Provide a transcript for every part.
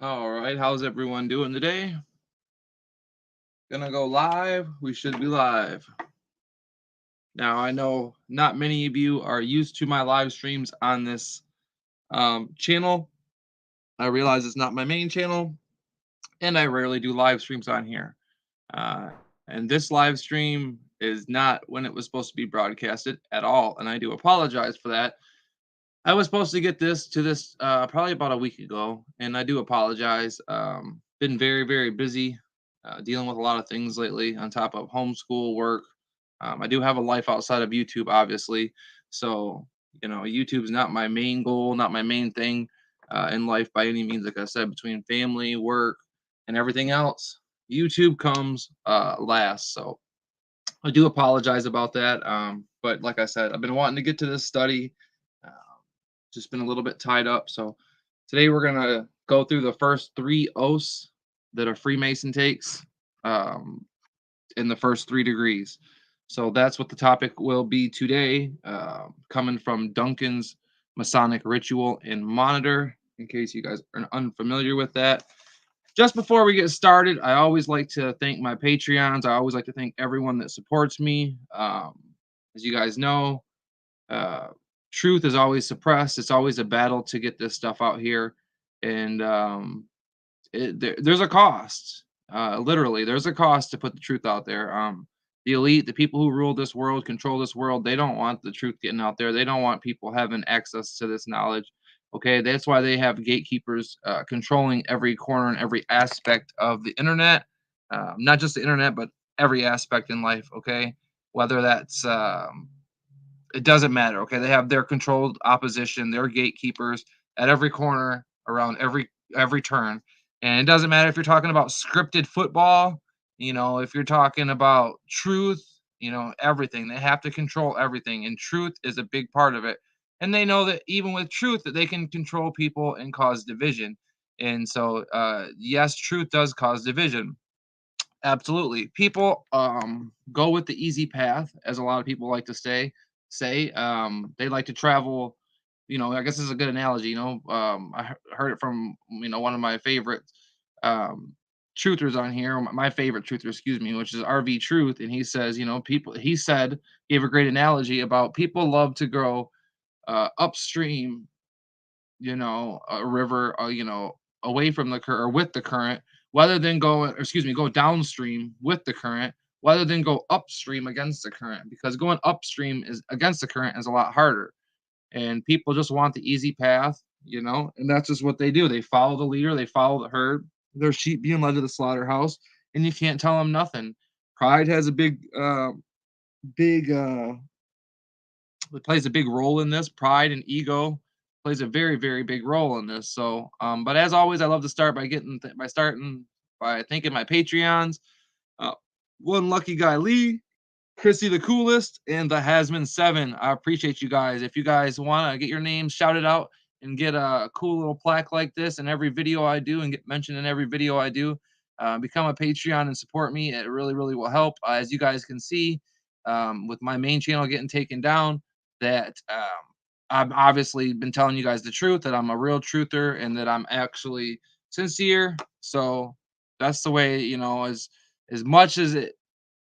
All right, how's everyone doing today? Gonna go live. We should be live. Now, I know not many of you are used to my live streams on this channel. I realize it's not my main channel, and I rarely do live streams on here. Uh, and this live stream is not when it was supposed to be broadcasted at all, and I do apologize for that. I was supposed to get this probably about a week ago, and I do apologize. Been very, very busy dealing with a lot of things lately on top of homeschool work. I do have a life outside of YouTube, obviously. So, YouTube is not my main goal, not my main thing in life by any means. Like I said, between family, work, and everything else, YouTube comes last. So, I do apologize about that. But like I said, I've been wanting to get to this study. Um, just been a little bit tied up. So today we're gonna go through the first three oaths that a Freemason takes um, in the first 3 degrees. So that's what the topic will be today, coming from Duncan's Masonic Ritual and Monitor. In case you guys are unfamiliar with that, just before we get started, I always like to thank my Patreons. I always like to thank everyone that supports me. As you guys know, uh, truth is always suppressed. It's always a battle to get this stuff out here, and there's a cost. Literally, there's a cost to put the truth out there. The elite, the people who rule this world, control this world, they don't want the truth getting out there. They don't want people having access to this knowledge. Okay, that's why they have gatekeepers controlling every corner and every aspect of the internet, not just the internet, but every aspect in life. Okay, whether that's it doesn't matter. Okay, they have their controlled opposition, their gatekeepers at every corner, around every turn, and it doesn't matter if you're talking about scripted football. If you're talking about truth, everything. They have to control everything, and truth is a big part of it. And they know that even with truth, that they can control people and cause division. And so, yes, truth does cause division. Absolutely. People go with the easy path, as a lot of people like to say. They like to travel, I guess this is a good analogy, heard it from, one of my favorite um truthers on here, my favorite truther, excuse me, which is RV Truth, and he says, people he said gave a great analogy about people love to go upstream, a river, away from the current or with the current, rather than go downstream with the current, rather than go upstream against the current, because going upstream is against the current is a lot harder. And people just want the easy path, and that's just what they do. They follow the leader, they follow the herd, their sheep being led to the slaughterhouse, and you can't tell them nothing. Pride has a big it plays a big role in this. Pride and ego plays a very, very big role in this. So, but as always, I love to start by starting by thanking my Patreons. Uh, One lucky guy, Lee, Chrissy the coolest, and the Hasman Seven. I appreciate you guys. If you guys want to get your names shouted out and get a cool little plaque like this in every video I do and get mentioned in every video I do, become a Patreon and support me. It really, really will help. As you guys can see, with my main channel getting taken down, that I've obviously been telling you guys the truth, that I'm a real truther and that I'm actually sincere. So that's the way, as much as it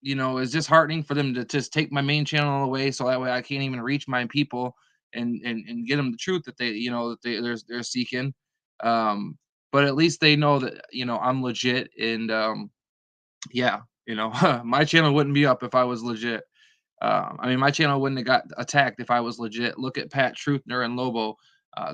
it's disheartening for them to just take my main channel away, so that way I can't even reach my people and get them the truth that they're seeking. Um, but at least they know that I'm legit, and yeah, my channel wouldn't be up if I was legit. I mean, my channel wouldn't have got attacked if I was legit. Look at Pat Truthner and Lobo;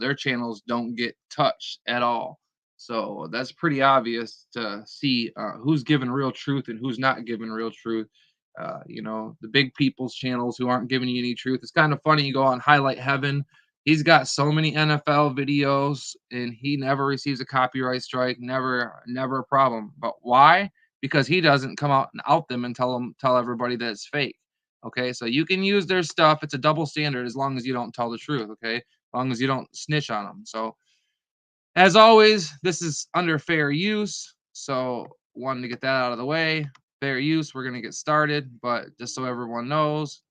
their channels don't get touched at all. So that's pretty obvious to see who's giving real truth and who's not giving real truth. The big people's channels who aren't giving you any truth. It's kind of funny. You go on Highlight Heaven. He's got so many NFL videos and he never receives a copyright strike. Never, never a problem. But why? Because he doesn't come out and out them and tell everybody that it's fake. Okay, so you can use their stuff. It's a double standard as long as you don't tell the truth. Okay, as long as you don't snitch on them. So as always, this is under fair use. So wanted to get that out of the way. Fair use. We're gonna get started, but just so everyone knows,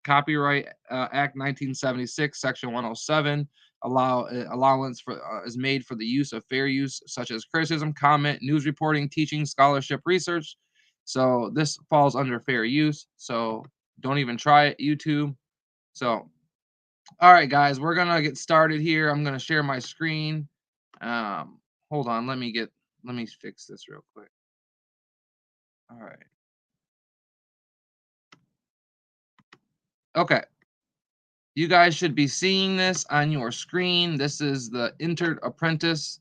Copyright Act 1976, Section 107. Allowance for is made for the use of fair use, such as criticism, comment, news reporting, teaching, scholarship, research. So this falls under fair use. So don't even try it, YouTube. So, all right, guys, we're gonna get started here. I'm gonna share my screen. Hold on, let me fix this real quick. All right. Okay. You guys should be seeing this on your screen. This is the entered apprentice,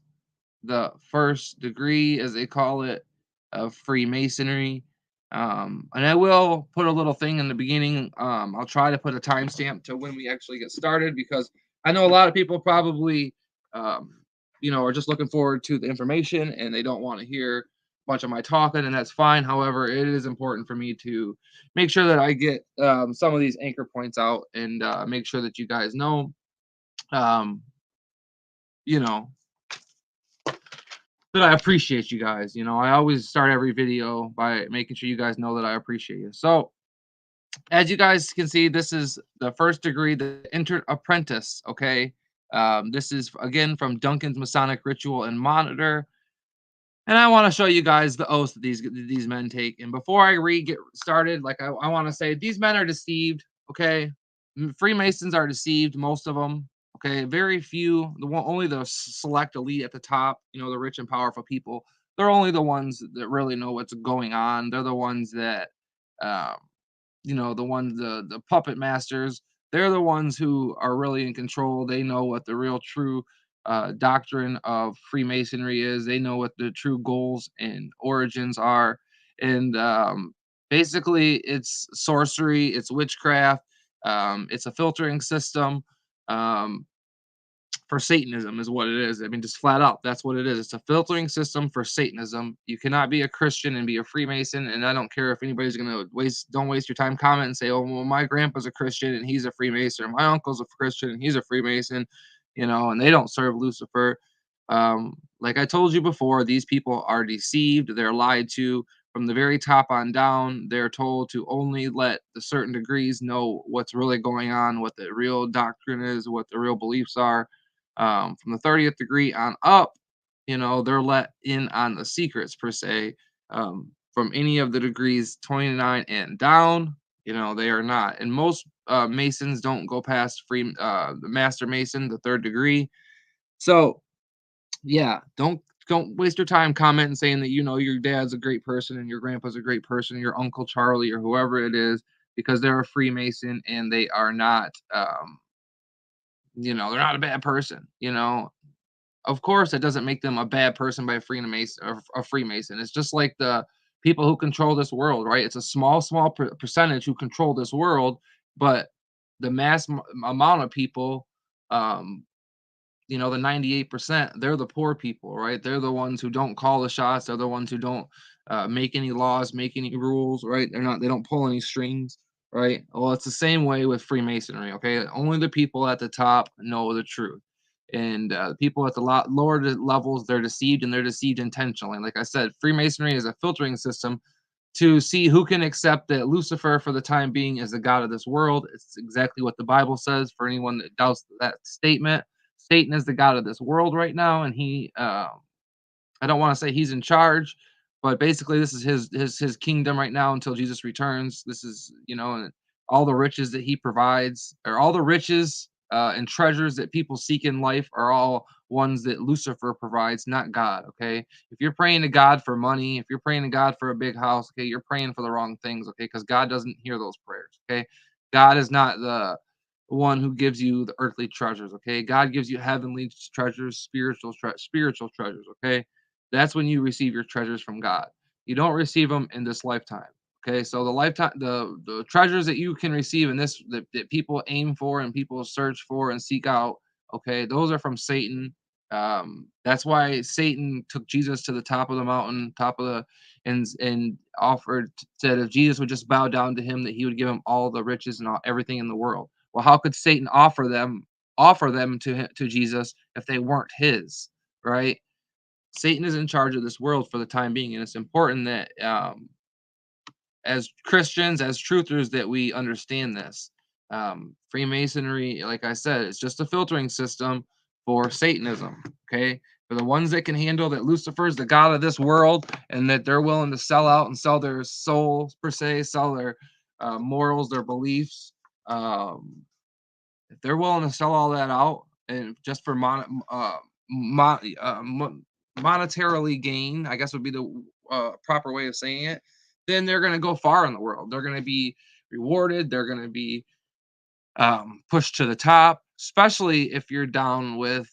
the first degree, as they call it, of Freemasonry. And I will put a little thing in the beginning. I'll try to put a timestamp to when we actually get started because I know a lot of people probably, um, are just looking forward to the information and they don't want to hear a bunch of my talking, and that's fine. However, it is important for me to make sure that I get some of these anchor points out and make sure that you guys know, um, you know, that I appreciate you guys. I always start every video by making sure you guys know that I appreciate you. So, as you guys can see, this is the first degree, the entered apprentice. Okay. This is again from Duncan's Masonic Ritual and Monitor. And I want to show you guys the oaths that these men take. And before I get started, like I want to say these men are deceived. Okay, Freemasons are deceived, most of them. Okay, very few. Only the select elite at the top. The rich and powerful people. They're only the ones that really know what's going on. They're the ones that, um, the puppet masters. They're the ones who are really in control. They know what the real true doctrine of Freemasonry is. They know what the true goals and origins are. And basically, it's sorcery, it's witchcraft, it's a filtering system. Um, for Satanism is what it is. I mean, just flat out, that's what it is. It's a filtering system for Satanism. You cannot be a Christian and be a Freemason. And I don't care if anybody's gonna don't waste your time comment and say, "Oh, well, my grandpa's a Christian and he's a Freemason, or my uncle's a Christian and he's a Freemason," and they don't serve Lucifer. Like I told you before, these people are deceived. They're lied to from the very top on down. They're told to only let the certain degrees know what's really going on, what the real doctrine is, what the real beliefs are. From the 30th degree on up, they're let in on the secrets per se. From any of the degrees 29 and down, they are not. And most Masons don't go past the Master Mason, the third degree. So yeah, don't waste your time commenting saying that your dad's a great person and your grandpa's a great person, your Uncle Charlie or whoever it is, because they're a Freemason and they are not. They're not a bad person. Of course, it doesn't make them a bad person by a Freemason or a Freemason. It's just like the people who control this world, right? It's a small percentage who control this world, but the amount of people, um, the 98%, they're the poor people, right? They're the ones who don't call the shots. They're the ones who don't make any laws, make any rules, right? They don't pull any strings, right? Well, it's the same way with Freemasonry, okay? Only the people at the top know the truth. And people at the lower levels, they're deceived and they're deceived intentionally. Like I said, Freemasonry is a filtering system to see who can accept that Lucifer, for the time being, is the god of this world. It's exactly what the Bible says. For anyone that doubts that statement, Satan is the god of this world right now, and I don't want to say he's in charge, but basically this is his kingdom right now until Jesus returns. This is, and all the riches that he provides, or all the riches and treasures that people seek in life, are all ones that Lucifer provides, not God. Okay, if you're praying to God for money, if you're praying to God for a big house, okay, you're praying for the wrong things. Okay, because God doesn't hear those prayers. Okay, God is not the one who gives you the earthly treasures. Okay, God gives you heavenly treasures, spiritual treasures. Okay, that's when you receive your treasures from God. You don't receive them in this lifetime. Okay, so the treasures that you can receive in this, that people aim for and people search for and seek out, okay, those are from Satan. That's why Satan took Jesus to the top of the mountain, top of the and offered, said if Jesus would just bow down to him, that he would give him all the riches and everything in the world. Well, how could Satan offer them to Jesus if they weren't his, right? Satan is in charge of this world for the time being, and it's important that as Christians, as truthers, that we understand this. Freemasonry, like I said, it's just a filtering system for Satanism. Okay, for the ones that can handle that Lucifer's the god of this world, and that they're willing to sell out and sell their souls per se, sell their morals, their beliefs. Um, if they're willing to sell all that out and just for monetarily gain, I guess would be the proper way of saying it, then they're going to go far in the world. They're going to be rewarded. They're going to be pushed to the top, especially if you're down with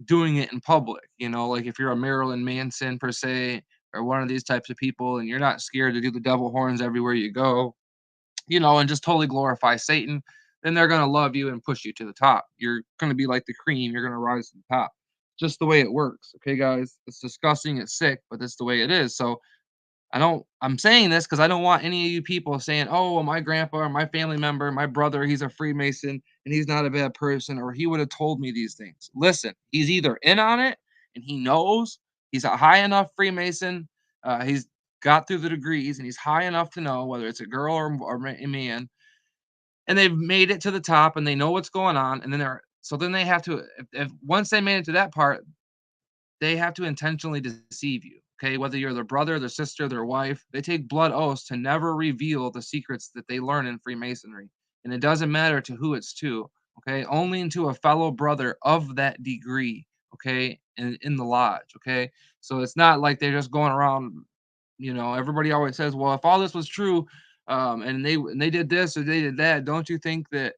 doing it in public. You know, like if you're a Marilyn Manson per se, or one of these types of people, and you're not scared to do the devil horns everywhere you go, you know, and just totally glorify Satan, then they're gonna love you and push you to the top. You're gonna be like the cream. You're gonna rise to the top. Just the way it works. Okay, guys. It's disgusting. It's sick, but that's the way it is. So I'm saying this because I don't want any of you people saying, "Oh, well, my grandpa or my family member, my brother, he's a Freemason and he's not a bad person, or he would have told me these things." Listen, he's either in on it and he knows he's a high enough Freemason. He's got through the degrees and he's high enough to know whether it's a girl or a man, and they've made it to the top and they know what's going on. And then then they have to, if once they made it to that part, they have to intentionally deceive you. Okay, whether you're their brother, their sister, their wife, they take blood oaths to never reveal the secrets that they learn in Freemasonry. And it doesn't matter to who it's to, okay, only to a fellow brother of that degree, okay, in the lodge, okay. So it's not like they're just going around, you know, everybody always says, well, if all this was true, and they did this or they did that, don't you think that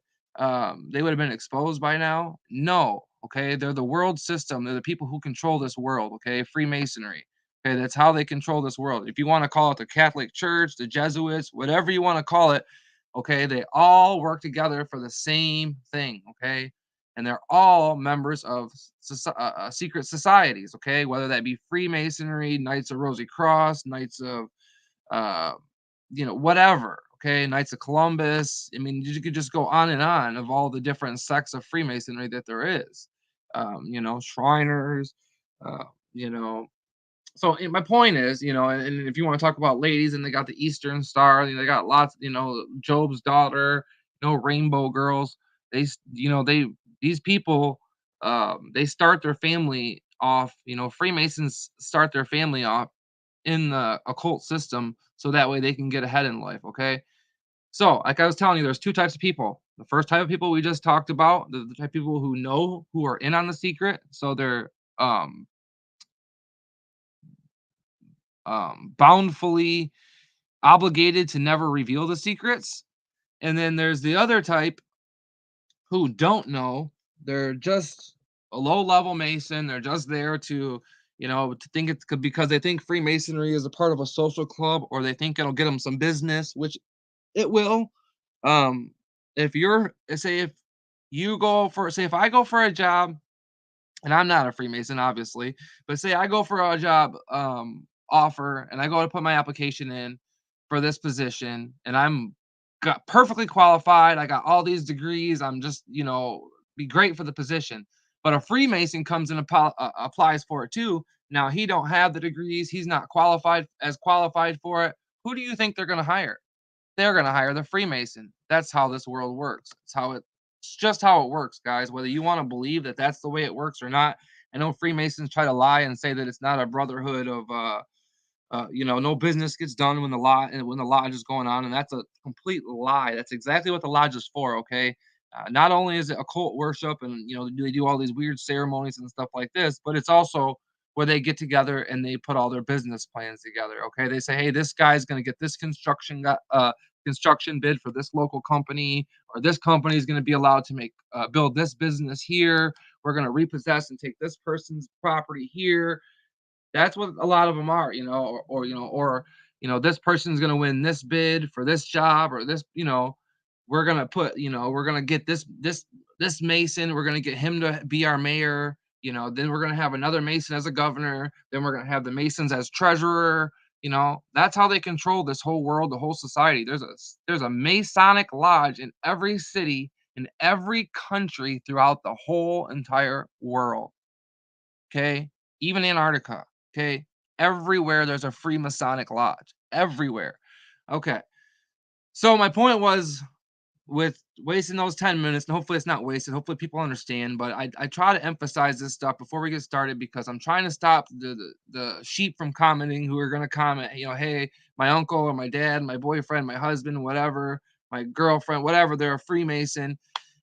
they would have been exposed by now? No. Okay, they're the world system. They're the people who control this world. Okay, Freemasonry. Okay, that's how they control this world. If you want to call it the Catholic Church, the Jesuits, whatever you want to call it, okay, they all work together for the same thing. Okay, and they're all members of secret societies. Okay, whether that be Freemasonry, Knights of Rosy Cross, Knights of uh, you know, whatever. Okay, Knights of Columbus. I mean, you could just go on and on of all the different sects of Freemasonry that there is. You know, Shriners. Uh, you know, so my point is, you know, and if you want to talk about ladies, and they got the Eastern Star, and they got lots, you know, Job's daughter, you know, Rainbow Girls. You know, these people, they start their family off. You know, Freemasons start their family off in the occult system, so that way they can get ahead in life. Okay, so like I was telling you, there's two types of people. The first type of people we just talked about, the type of people who know, who are in on the secret, so they're um boundfully obligated to never reveal the secrets. And then there's the other type who don't know. They're just a low level Mason. They're just there to, you know, to think it's because they think Freemasonry is a part of a social club, or they think it'll get them some business, which it will. Um, if you're, say, if you go for, say, if I go for a job, and I'm not a Freemason, obviously, but say I go for a job offer, and I go to put my application in for this position, and I'm got perfectly qualified. I got all these degrees. I'm just, you know, be great for the position. But a Freemason comes and applies for it too. Now he don't have the degrees. He's not qualified for it. Who do you think they're going to hire? They're going to hire the Freemason. That's how this world works. It's just how it works, guys. Whether you want to believe that that's the way it works or not. I know Freemasons try to lie and say that it's not a brotherhood of you know, no business gets done when the lodge is going on, and that's a complete lie. That's exactly what the lodge is for. Okay, not only is it occult worship, and you know they do all these weird ceremonies and stuff like this, but it's also where they get together and they put all their business plans together. Okay, they say, hey, this guy's going to get this construction bid for this local company, or this company is going to be allowed to make build this business here. We're going to repossess and take this person's property here. That's what a lot of them are, you know, you know, this person's gonna win this bid for this job, or this, you know, we're gonna put, you know, we're gonna get this Mason, we're gonna get him to be our mayor, you know, then we're gonna have another Mason as a governor, then we're gonna have the Masons as treasurer, you know, that's how they control this whole world, the whole society. There's a Masonic lodge in every city, in every country throughout the whole entire world. Okay, even Antarctica. Okay, everywhere there's a free Masonic lodge. Everywhere. Okay, so my point was, with wasting those 10 minutes, and hopefully it's not wasted. Hopefully people understand, but I try to emphasize this stuff before we get started because I'm trying to stop the sheep from commenting who are going to comment, hey, my uncle or my dad, my boyfriend, my husband, whatever, my girlfriend, whatever, they're a Freemason,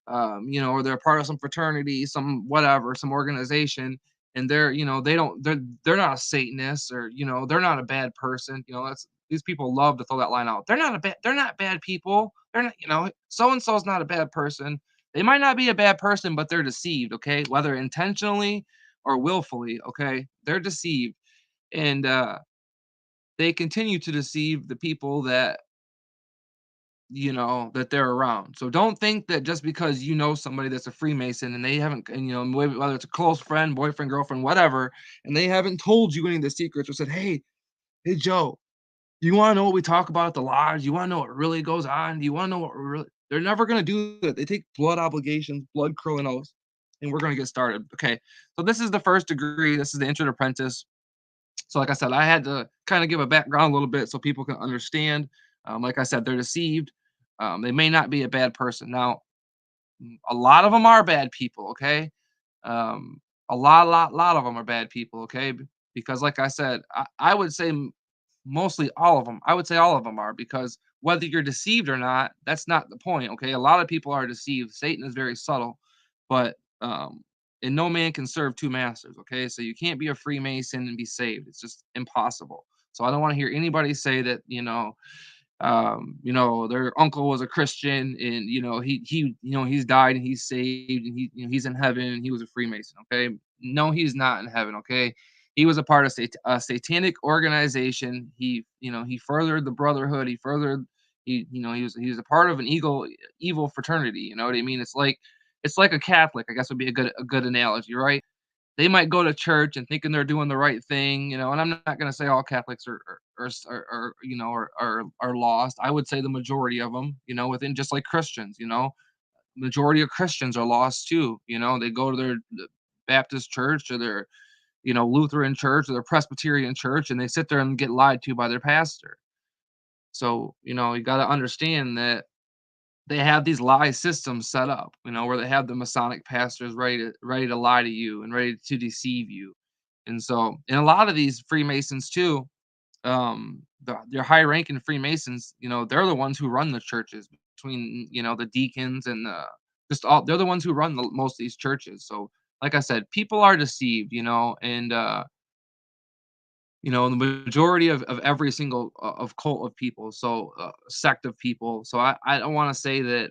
or they're part of some fraternity, some whatever, some organization, and they're not a Satanist, or they're not a bad person. That's these people love to throw that line out. They're not bad people. They're not, so and so is not a bad person. They might not be a bad person, but they're deceived, okay? Whether intentionally or willfully, okay? They're deceived. And they continue to deceive the people that they're around. So don't think that just because somebody that's a Freemason and they haven't, and whether it's a close friend, boyfriend, girlfriend, whatever, and they haven't told you any of the secrets or said, hey, Joe, you want to know what we talk about at the lodge? You want to know what really goes on? Do you want to know what really? They're never going to do that. They take blood obligations, blood curling oaths, and we're going to get started. Okay. So this is the first degree. This is the intro to apprentice. So, like I said, I had to kind of give a background a little bit so people can understand. Like I said, they're deceived. They may not be a bad person. Now, a lot of them are bad people. Okay. Um, a lot of them are bad people. Okay. Because, like I said, I would say mostly all of them. I would say all of them are, because whether you're deceived or not, that's not the point. Okay. A lot of people are deceived. Satan is very subtle, but and no man can serve two masters. Okay. So you can't be a Freemason and be saved. It's just impossible. So I don't want to hear anybody say that, their uncle was a Christian, and he's died and he's saved, and he's in heaven and he was a Freemason. Okay. No, he's not in heaven. Okay. He was a part of a satanic organization. He furthered the brotherhood. He was a part of an evil fraternity. You know what I mean? It's like a Catholic, I guess, would be a good analogy, right? They might go to church and thinking they're doing the right thing, and I'm not going to say all Catholics are lost. I would say the majority of them, within, just like Christians, majority of Christians are lost too. They go to their Baptist church, or their Lutheran church, or their Presbyterian church, and they sit there and get lied to by their pastor. So you got to understand that they have these lie systems set up, where they have the Masonic pastors ready to lie to you and ready to deceive you. And a lot of these Freemasons too, they're high ranking Freemasons, they're the ones who run the churches, between, the deacons and they're the ones who run most of these churches. So, like I said, people are deceived, and the majority of every single of cult of people, so sect of people. So I don't want to say that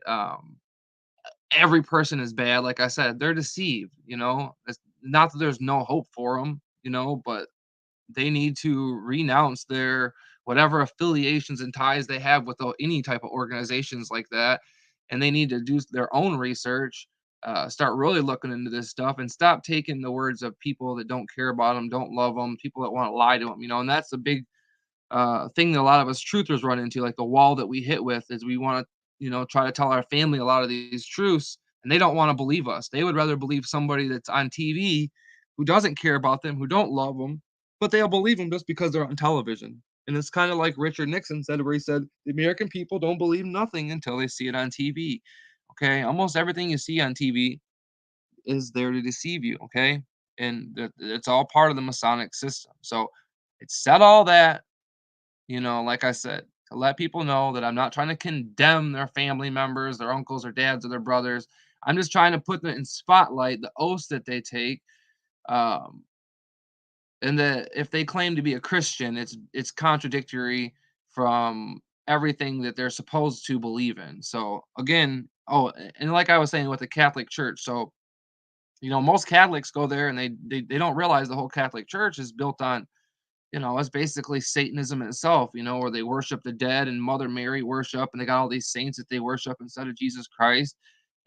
every person is bad. Like I said, they're deceived. It's not that there's no hope for them, but they need to renounce their whatever affiliations and ties they have with any type of organizations like that, and they need to do their own research, start really looking into this stuff, and stop taking the words of people that don't care about them, don't love them, people that want to lie to them. And that's the big thing that a lot of us truthers run into, like the wall that we hit with, is we want to, try to tell our family a lot of these truths, and they don't want to believe us. They would rather believe somebody that's on TV who doesn't care about them, who don't love them, but they'll believe them just because they're on television. And it's kind of like Richard Nixon said, where he said, the American people don't believe nothing until they see it on TV. Okay. Almost everything you see on TV is there to deceive you. Okay. And it's all part of the Masonic system. So it's said all that, like I said, to let people know that I'm not trying to condemn their family members, their uncles or dads or their brothers. I'm just trying to put them in spotlight, the oaths that they take. Um, and that if they claim to be a Christian, it's contradictory from everything that they're supposed to believe in. So again, and like I was saying with the Catholic Church, so most Catholics go there and they don't realize the whole Catholic Church is built on, it's basically Satanism itself, where they worship the dead and Mother Mary worship, and they got all these saints that they worship instead of Jesus Christ.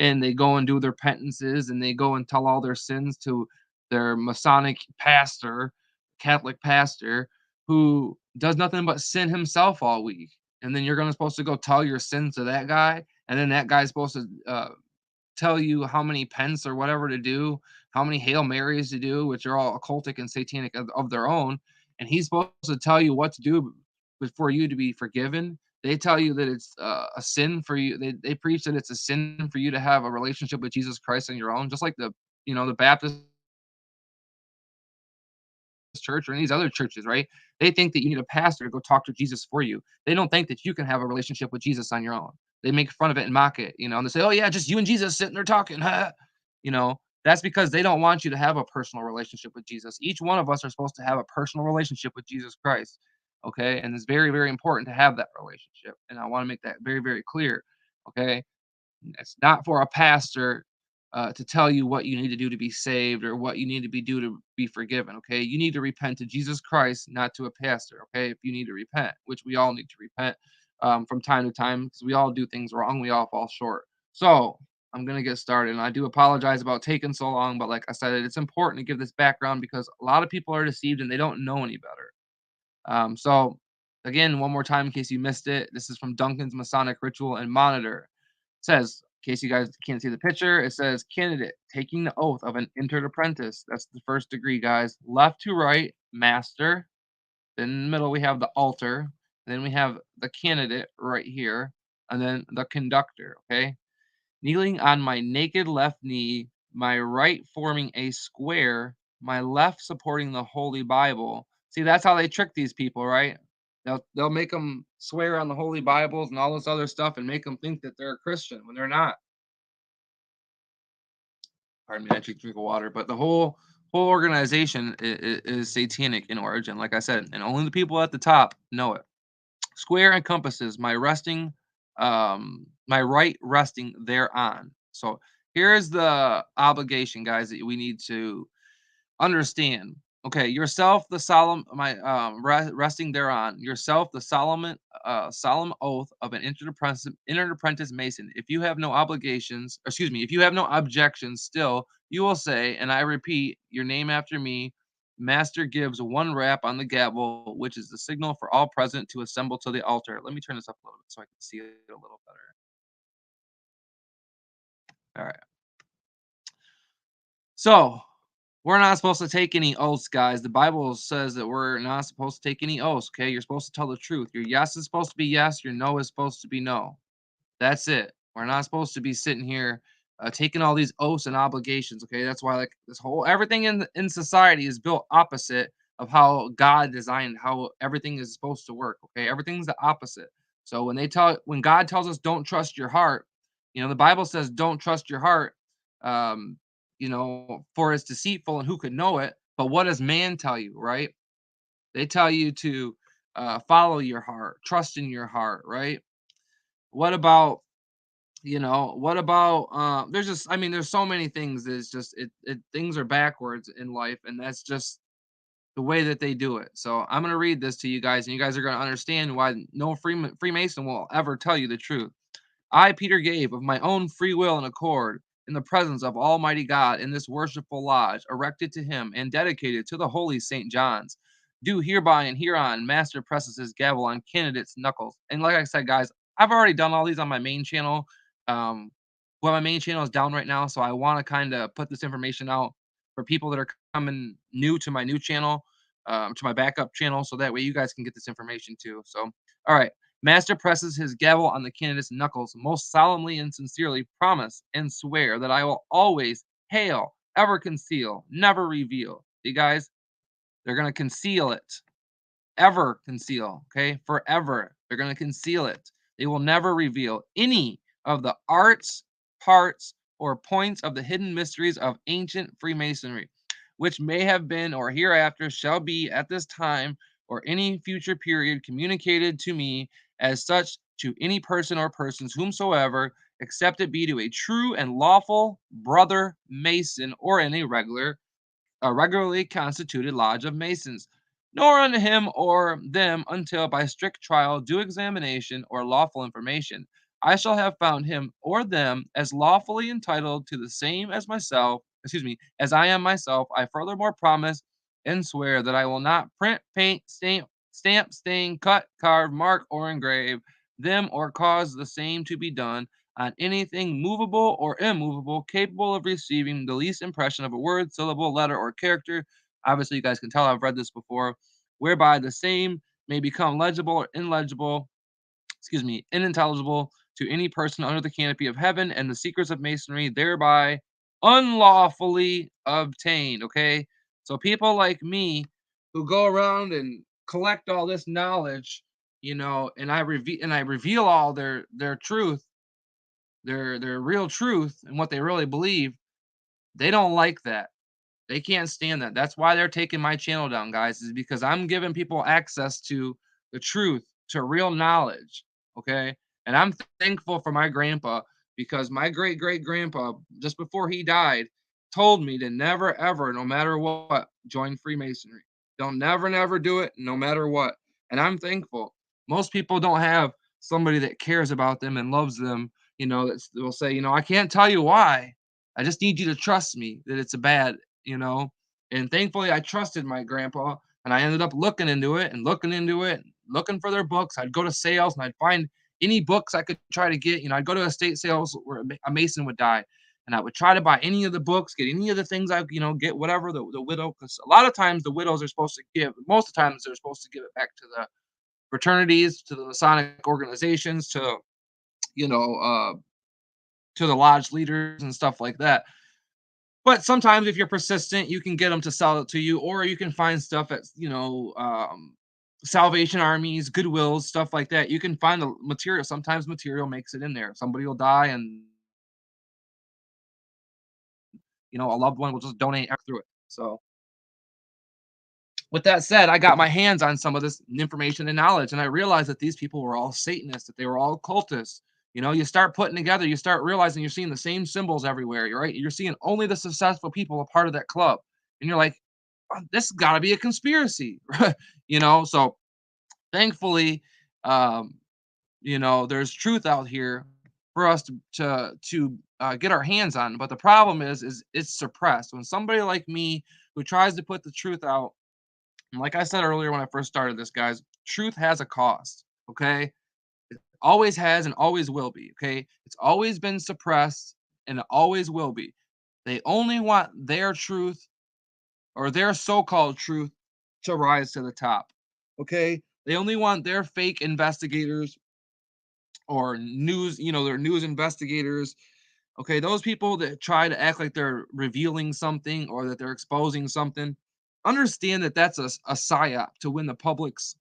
And they go and do their penances, and they go and tell all their sins to their Masonic pastor, Catholic pastor, who does nothing but sin himself all week. And then you're supposed to go tell your sins to that guy, and then that guy's supposed to tell you how many pence or whatever to do, how many Hail Marys to do, which are all occultic and satanic of their own. And he's supposed to tell you what to do for you to be forgiven. They tell you that it's a sin for you. They preach that it's a sin for you to have a relationship with Jesus Christ on your own, just like the Baptist church or any of these other churches, right? They think that you need a pastor to go talk to Jesus for you. They don't think that you can have a relationship with Jesus on your own. They make fun of it and mock it, and they say, "Oh yeah, just you and Jesus sitting there talking." Huh? That's because they don't want you to have a personal relationship with Jesus. Each one of us are supposed to have a personal relationship with Jesus Christ. Okay? And it's very, very important to have that relationship. And I want to make that very, very clear. Okay? It's not for a pastor to tell you what you need to do to be saved or what you need to be do to be forgiven. Okay, you need to repent to Jesus Christ, not to a pastor. Okay, if you need to repent, which we all need to repent from time to time because we all do things wrong, we all fall short. So I'm gonna get started, and I do apologize about taking so long, but like I said, it's important to give this background because a lot of people are deceived and they don't know any better. So again, one more time in case you missed it, this is from Duncan's Masonic Ritual and Monitor. It says, in case you guys can't see the picture, it says candidate taking the oath of an entered apprentice. That's the first degree, guys. Left to right, master. Then in the middle we have the altar. Then we have the candidate right here, and then the conductor. Okay, kneeling on my naked left knee, my right forming a square, my left supporting the Holy Bible. See, that's how they trick these people, right? They'll make them swear on the Holy Bibles and all this other stuff and make them think that they're a Christian when they're not. Pardon me, I drink of water, but the whole organization is satanic in origin, like I said, and only the people at the top know it. Square encompasses my right resting thereon. So here's the obligation, guys, that we need to understand. Okay, yourself the solemn my resting thereon. Yourself the solemn oath of an entered apprentice mason. If you have no obligations, excuse me, if you have no objections, still you will say, and I repeat, your name after me. Master gives one rap on the gavel, which is the signal for all present to assemble to the altar. Let me turn this up a little bit so I can see it a little better. All right. So we're not supposed to take any oaths, guys. The Bible says that we're not supposed to take any oaths, okay? You're supposed to tell the truth. Your yes is supposed to be yes, your no is supposed to be no. That's it. We're not supposed to be sitting here taking all these oaths and obligations, okay? That's why like this whole everything in society is built opposite of how God designed how everything is supposed to work, okay? Everything's the opposite. So when God tells us don't trust your heart, the Bible says don't trust your heart. Um, for it's deceitful and who could know it? But what does man tell you, right? They tell you to follow your heart, trust in your heart, right? What about there's just I mean there's so many things that it's just things are backwards in life, and that's just the way that they do it. So I'm going to read this to you guys, and you guys are going to understand why no Freemason will ever tell you the truth. I, Peter, gave of my own free will and accord, in the presence of Almighty God, in this worshipful lodge, erected to him and dedicated to the holy St. John's, do hereby and hereon Master presses his gavel on candidate's knuckles. And like I said, guys, I've already done all these on my main channel. Um, my main channel is down right now, so I want to kind of put this information out for people that are coming new to my new channel, to my backup channel, so that way you guys can get this information too. So, all right. Master presses his gavel on the candidate's knuckles, most solemnly and sincerely promise and swear that I will always hail, ever conceal, never reveal. See, guys, they're going to conceal it. Ever conceal, okay? Forever. They're going to conceal it. They will never reveal any of the arts, parts, or points of the hidden mysteries of ancient Freemasonry, which may have been or hereafter shall be at this time or any future period communicated to me as such to any person or persons whomsoever, except it be to a true and lawful brother Mason or in a regularly constituted lodge of Masons, nor unto him or them until by strict trial, due examination, or lawful information, I shall have found him or them as lawfully entitled to the same as myself, as I am myself. I furthermore promise and swear that I will not print, paint, stamp, stain, cut, carve, mark, or engrave them or cause the same to be done on anything movable or immovable capable of receiving the least impression of a word, syllable, letter, or character. Obviously, you guys can tell I've read this before, whereby the same may become legible or illegible, excuse me, unintelligible to any person under the canopy of heaven, and the secrets of masonry thereby unlawfully obtained. Okay, so people like me who go around and collect all this knowledge, and I reveal all their truth, their real truth, and what they really believe. They don't like that. They can't stand that. That's why they're taking my channel down, guys, is because I'm giving people access to the truth, to real knowledge. Okay. And I'm thankful for my grandpa, because my great great grandpa, just before he died, told me to never, ever, no matter what, join Freemasonry. Don't never, never do it, no matter what. And I'm thankful. Most people don't have somebody that cares about them and loves them, that will say, I can't tell you why. I just need you to trust me that it's a bad, you know. And thankfully, I trusted my grandpa, and I ended up looking into it and looking into it, looking for their books. I'd go to sales and I'd find any books I could try to get. I'd go to estate sales where a Mason would die, and I would try to buy any of the books, get any of the things get whatever the widow, because a lot of times the widows are supposed to give, most of the times they're supposed to give it back to the fraternities, to the Masonic organizations, you know, uh, to the lodge leaders and stuff like that. But sometimes if you're persistent, you can get them to sell it to you, or you can find stuff at, Salvation Armies, Goodwills, stuff like that. You can find the material. Sometimes material makes it in there. Somebody will die, and a loved one will just donate through it. So, with that said, I got my hands on some of this information and knowledge, and I realized that these people were all Satanists, that they were all cultists. You start putting together, you start realizing you're seeing the same symbols everywhere, right? You're seeing only the successful people a part of that club. And you're like, "Oh, this got to be a conspiracy." So thankfully, um, there's truth out here for us to get our hands on. But the problem is it's suppressed. When somebody like me who tries to put the truth out, and like I said earlier when I first started this, guys, truth has a cost. Okay, always has and always will be. Okay, it's always been suppressed and it always will be. They only want their truth, or their so-called truth, to rise to the top. Okay, they only want their fake investigators, or news, their news investigators. Okay, those people that try to act like they're revealing something or that they're exposing something, understand that that's a psyop to win the public's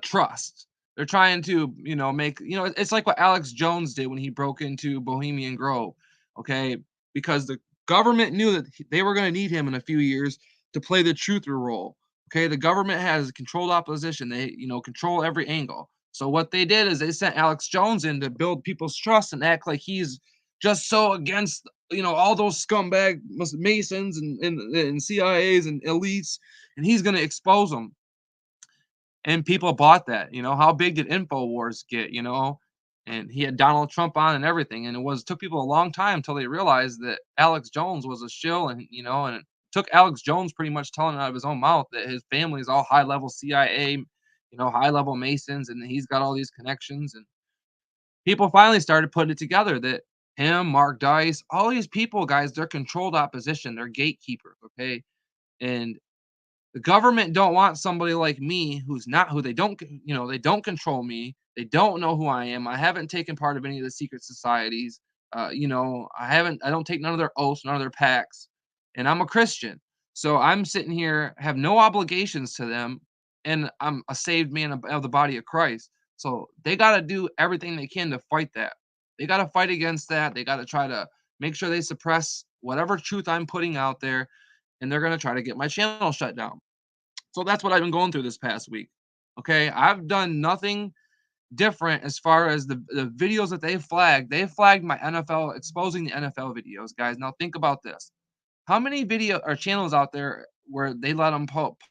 trust. They're trying to, make, it's like what Alex Jones did when he broke into Bohemian Grove. Okay, because the government knew that they were going to need him in a few years to play the truther role. Okay, the government has controlled opposition. They, control every angle. So what they did is they sent Alex Jones in to build people's trust and act like he's just so against, all those scumbag Masons and CIAs and elites, and he's going to expose them. And people bought that. How big did InfoWars get? And he had Donald Trump on and everything, and took people a long time until they realized that Alex Jones was a shill. And and it took Alex Jones pretty much telling out of his own mouth that his family is all high level CIA, high level Masons, and he's got all these connections. And people finally started putting it together that him, Mark Dice, all these people, guys, they're controlled opposition, they're gatekeepers. Okay, and the government don't want somebody like me who's not, who they don't, they don't control me. They don't know who I am. I haven't taken part of any of the secret societies. I don't take none of their oaths, none of their pacts. And I'm a Christian. So I'm sitting here, have no obligations to them. And I'm a saved man of the body of Christ. So they got to do everything they can to fight that. They got to fight against that. They got to try to make sure they suppress whatever truth I'm putting out there. And they're going to try to get my channel shut down. So that's what I've been going through this past week. Okay, I've done nothing different as far as the videos that they flagged. They flagged my NFL, exposing the NFL videos, guys. Now think about this. How many video or channels out there where they let them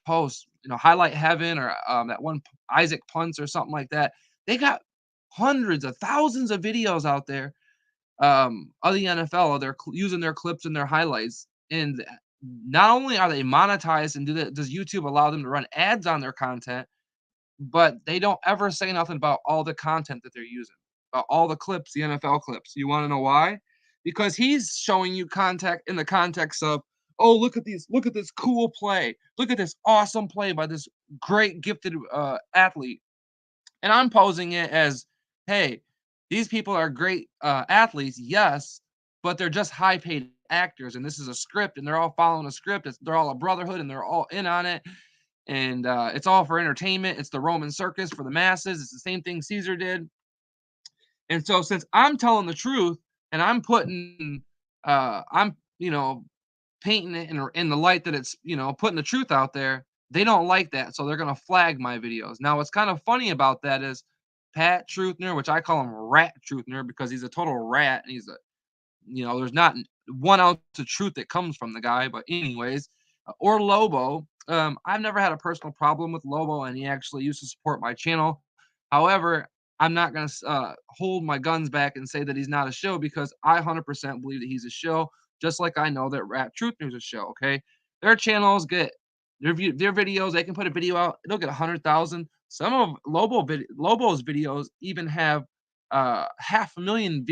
post, Highlight Heaven, or that one Isaac Punts or something like that? They got hundreds of thousands of videos out there of the NFL. They're using their clips and their highlights, and not only are they monetized and does YouTube allow them to run ads on their content, but they don't ever say nothing about all the content that they're using, about all the clips, the NFL clips. You want to know why? Because he's showing you contact in the context of, oh, look at this cool play, look at this awesome play by this great gifted athlete. And I'm posing it as, hey, these people are great athletes, yes, but they're just high paid actors. And this is a script, and they're all following a script. They're all a brotherhood, and they're all in on it. And it's all for entertainment. It's the Roman circus for the masses. It's the same thing Caesar did. And so, since I'm telling the truth and I'm putting, I'm, painting it in the light that it's, putting the truth out there, they don't like that. So they're going to flag my videos. Now, what's kind of funny about that is Pat Truthner, which I call him Rat Truthner because he's a total rat. And there's not 1 ounce of truth that comes from the guy. But, anyways, or Lobo. I've never had a personal problem with Lobo, and he actually used to support my channel. However, I'm not going to hold my guns back and say that he's not a show because I 100% believe that he's a show, just like I know that Rat Truthner's a show. Okay, their channels get their videos. They can put a video out; it'll get 100,000. Some of Lobo's videos even have 500,000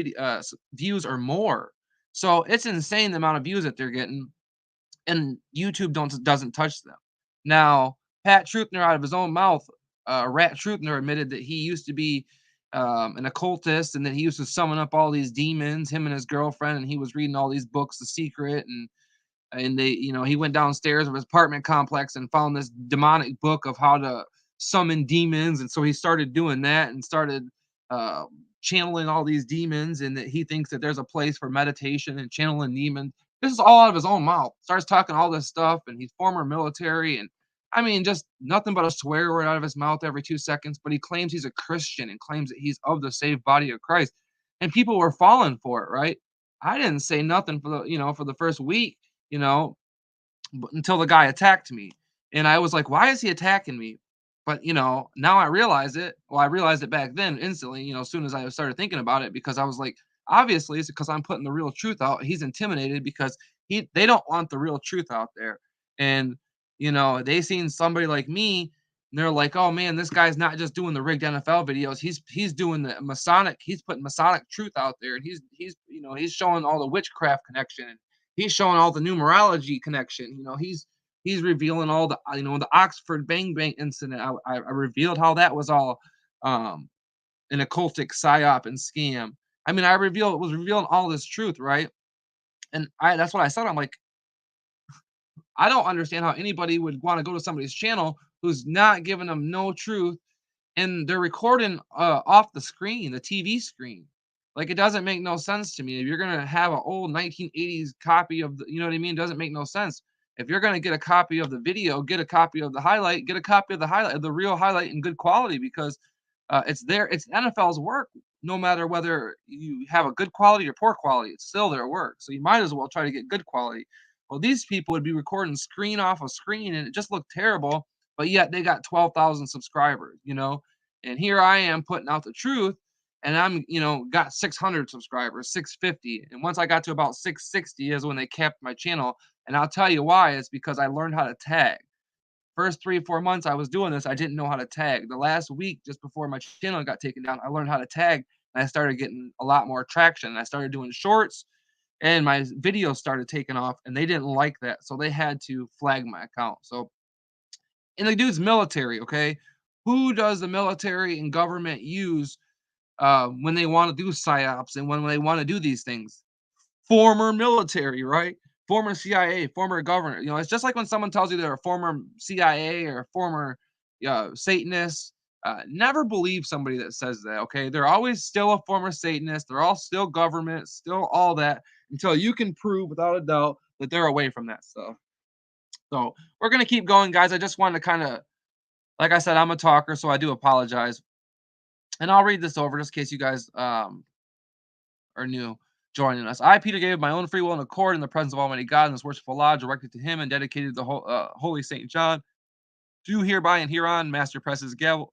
views or more. So it's insane the amount of views that they're getting, and YouTube doesn't touch them. Now, Pat Truthner, out of his own mouth, Rat Truthner admitted that he used to be an occultist and that he used to summon up all these demons, him and his girlfriend, and he was reading all these books, The Secret, and he went downstairs of his apartment complex and found this demonic book of how to summon demons, and so he started doing that and started uh, channeling all these demons, and that he thinks that there's a place for meditation and channeling demons. This is all out of his own mouth. Starts talking all this stuff, and he's former military, and I mean, just nothing but a swear word out of his mouth every 2 seconds. But he claims he's a Christian and claims that he's of the saved body of Christ, and people were falling for it, right? I didn't say nothing for the first week, you know, until the guy attacked me. And I was like, why is he attacking me? But now I realize it. Well, I realized it back then instantly, as soon as I started thinking about it, because I was like, obviously it's because I'm putting the real truth out. He's intimidated because they don't want the real truth out there. And they seen somebody like me, and they're like, oh man, this guy's not just doing the rigged NFL videos. He's doing the Masonic, he's putting Masonic truth out there, and he's showing all the witchcraft connection, and he's showing all the numerology connection. He's revealing all the Oxford Bang Bang incident. I revealed how that was all um, an occultic psyop and scam. I mean, was revealing all this truth, right? And that's what I said. I'm like, I don't understand how anybody would want to go to somebody's channel who's not giving them no truth, and they're recording off the screen, the TV screen. Like, it doesn't make no sense to me. If you're gonna have an old 1980s copy of you know what I mean? It doesn't make no sense. If you're gonna get a copy of the video, get a copy of the highlight, get a copy of the highlight, of the real highlight in good quality, because it's there. It's NFL's work. No matter whether you have a good quality or poor quality, it's still their work. So you might as well try to get good quality. Well, these people would be recording screen off of screen, and it just looked terrible. But yet they got 12,000 subscribers. And here I am putting out the truth, and I'm, got 600 subscribers, 650. And once I got to about 660 is when they capped my channel. And I'll tell you why. It's because I learned how to tag. First 3 or 4 months I was doing this, I didn't know how to tag. The last week, just before my channel got taken down, I learned how to tag, and I started getting a lot more traction. I started doing shorts, and my videos started taking off, and they didn't like that. So they had to flag my account. So, and the dude's military, okay? Who does the military and government use when they want to do psyops and when they want to do these things? Former military, right? Former CIA, former governor. It's just like when someone tells you they're a former CIA or a former Satanist. Never believe somebody that says that, okay? They're always still a former Satanist. They're all still government, still all that, until you can prove without a doubt that they're away from that stuff. So we're going to keep going, guys. I just wanted to kind of, like I said, I'm a talker, so I do apologize. And I'll read this over just in case you guys are new joining us. I, Peter, gave my own free will and accord in the presence of Almighty God in this worshipful lodge erected to him and dedicated to the Holy Saint John. Do hereby and hereon, Master presses his gavel,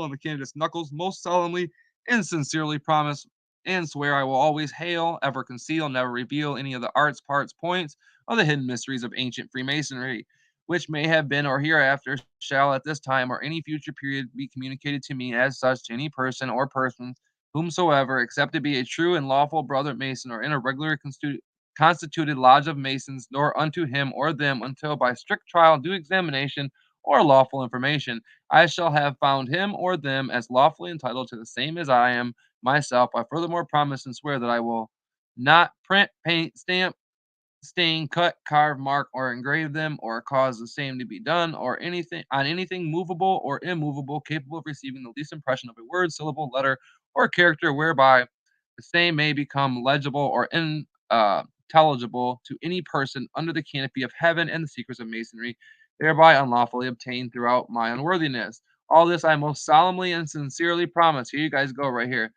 and the candidate's knuckles most solemnly and sincerely promise and swear I will always hail, ever conceal, never reveal any of the arts, parts, points of the hidden mysteries of ancient Freemasonry, which may have been or hereafter shall at this time or any future period be communicated to me as such to any person or persons whomsoever, except to be a true and lawful brother Mason or in a regular constituted lodge of Masons, nor unto him or them until by strict trial, due examination, or lawful information, I shall have found him or them as lawfully entitled to the same as I am myself. I furthermore promise and swear that I will not print, paint, stamp, stain, cut, carve, mark, or engrave them, or cause the same to be done, or anything on anything movable or immovable capable of receiving the least impression of a word, syllable, letter, or character, whereby the same may become legible or intelligible to any person under the canopy of heaven and the secrets of masonry, thereby unlawfully obtained throughout my unworthiness. All this I most solemnly and sincerely promise. Here you guys go, right here,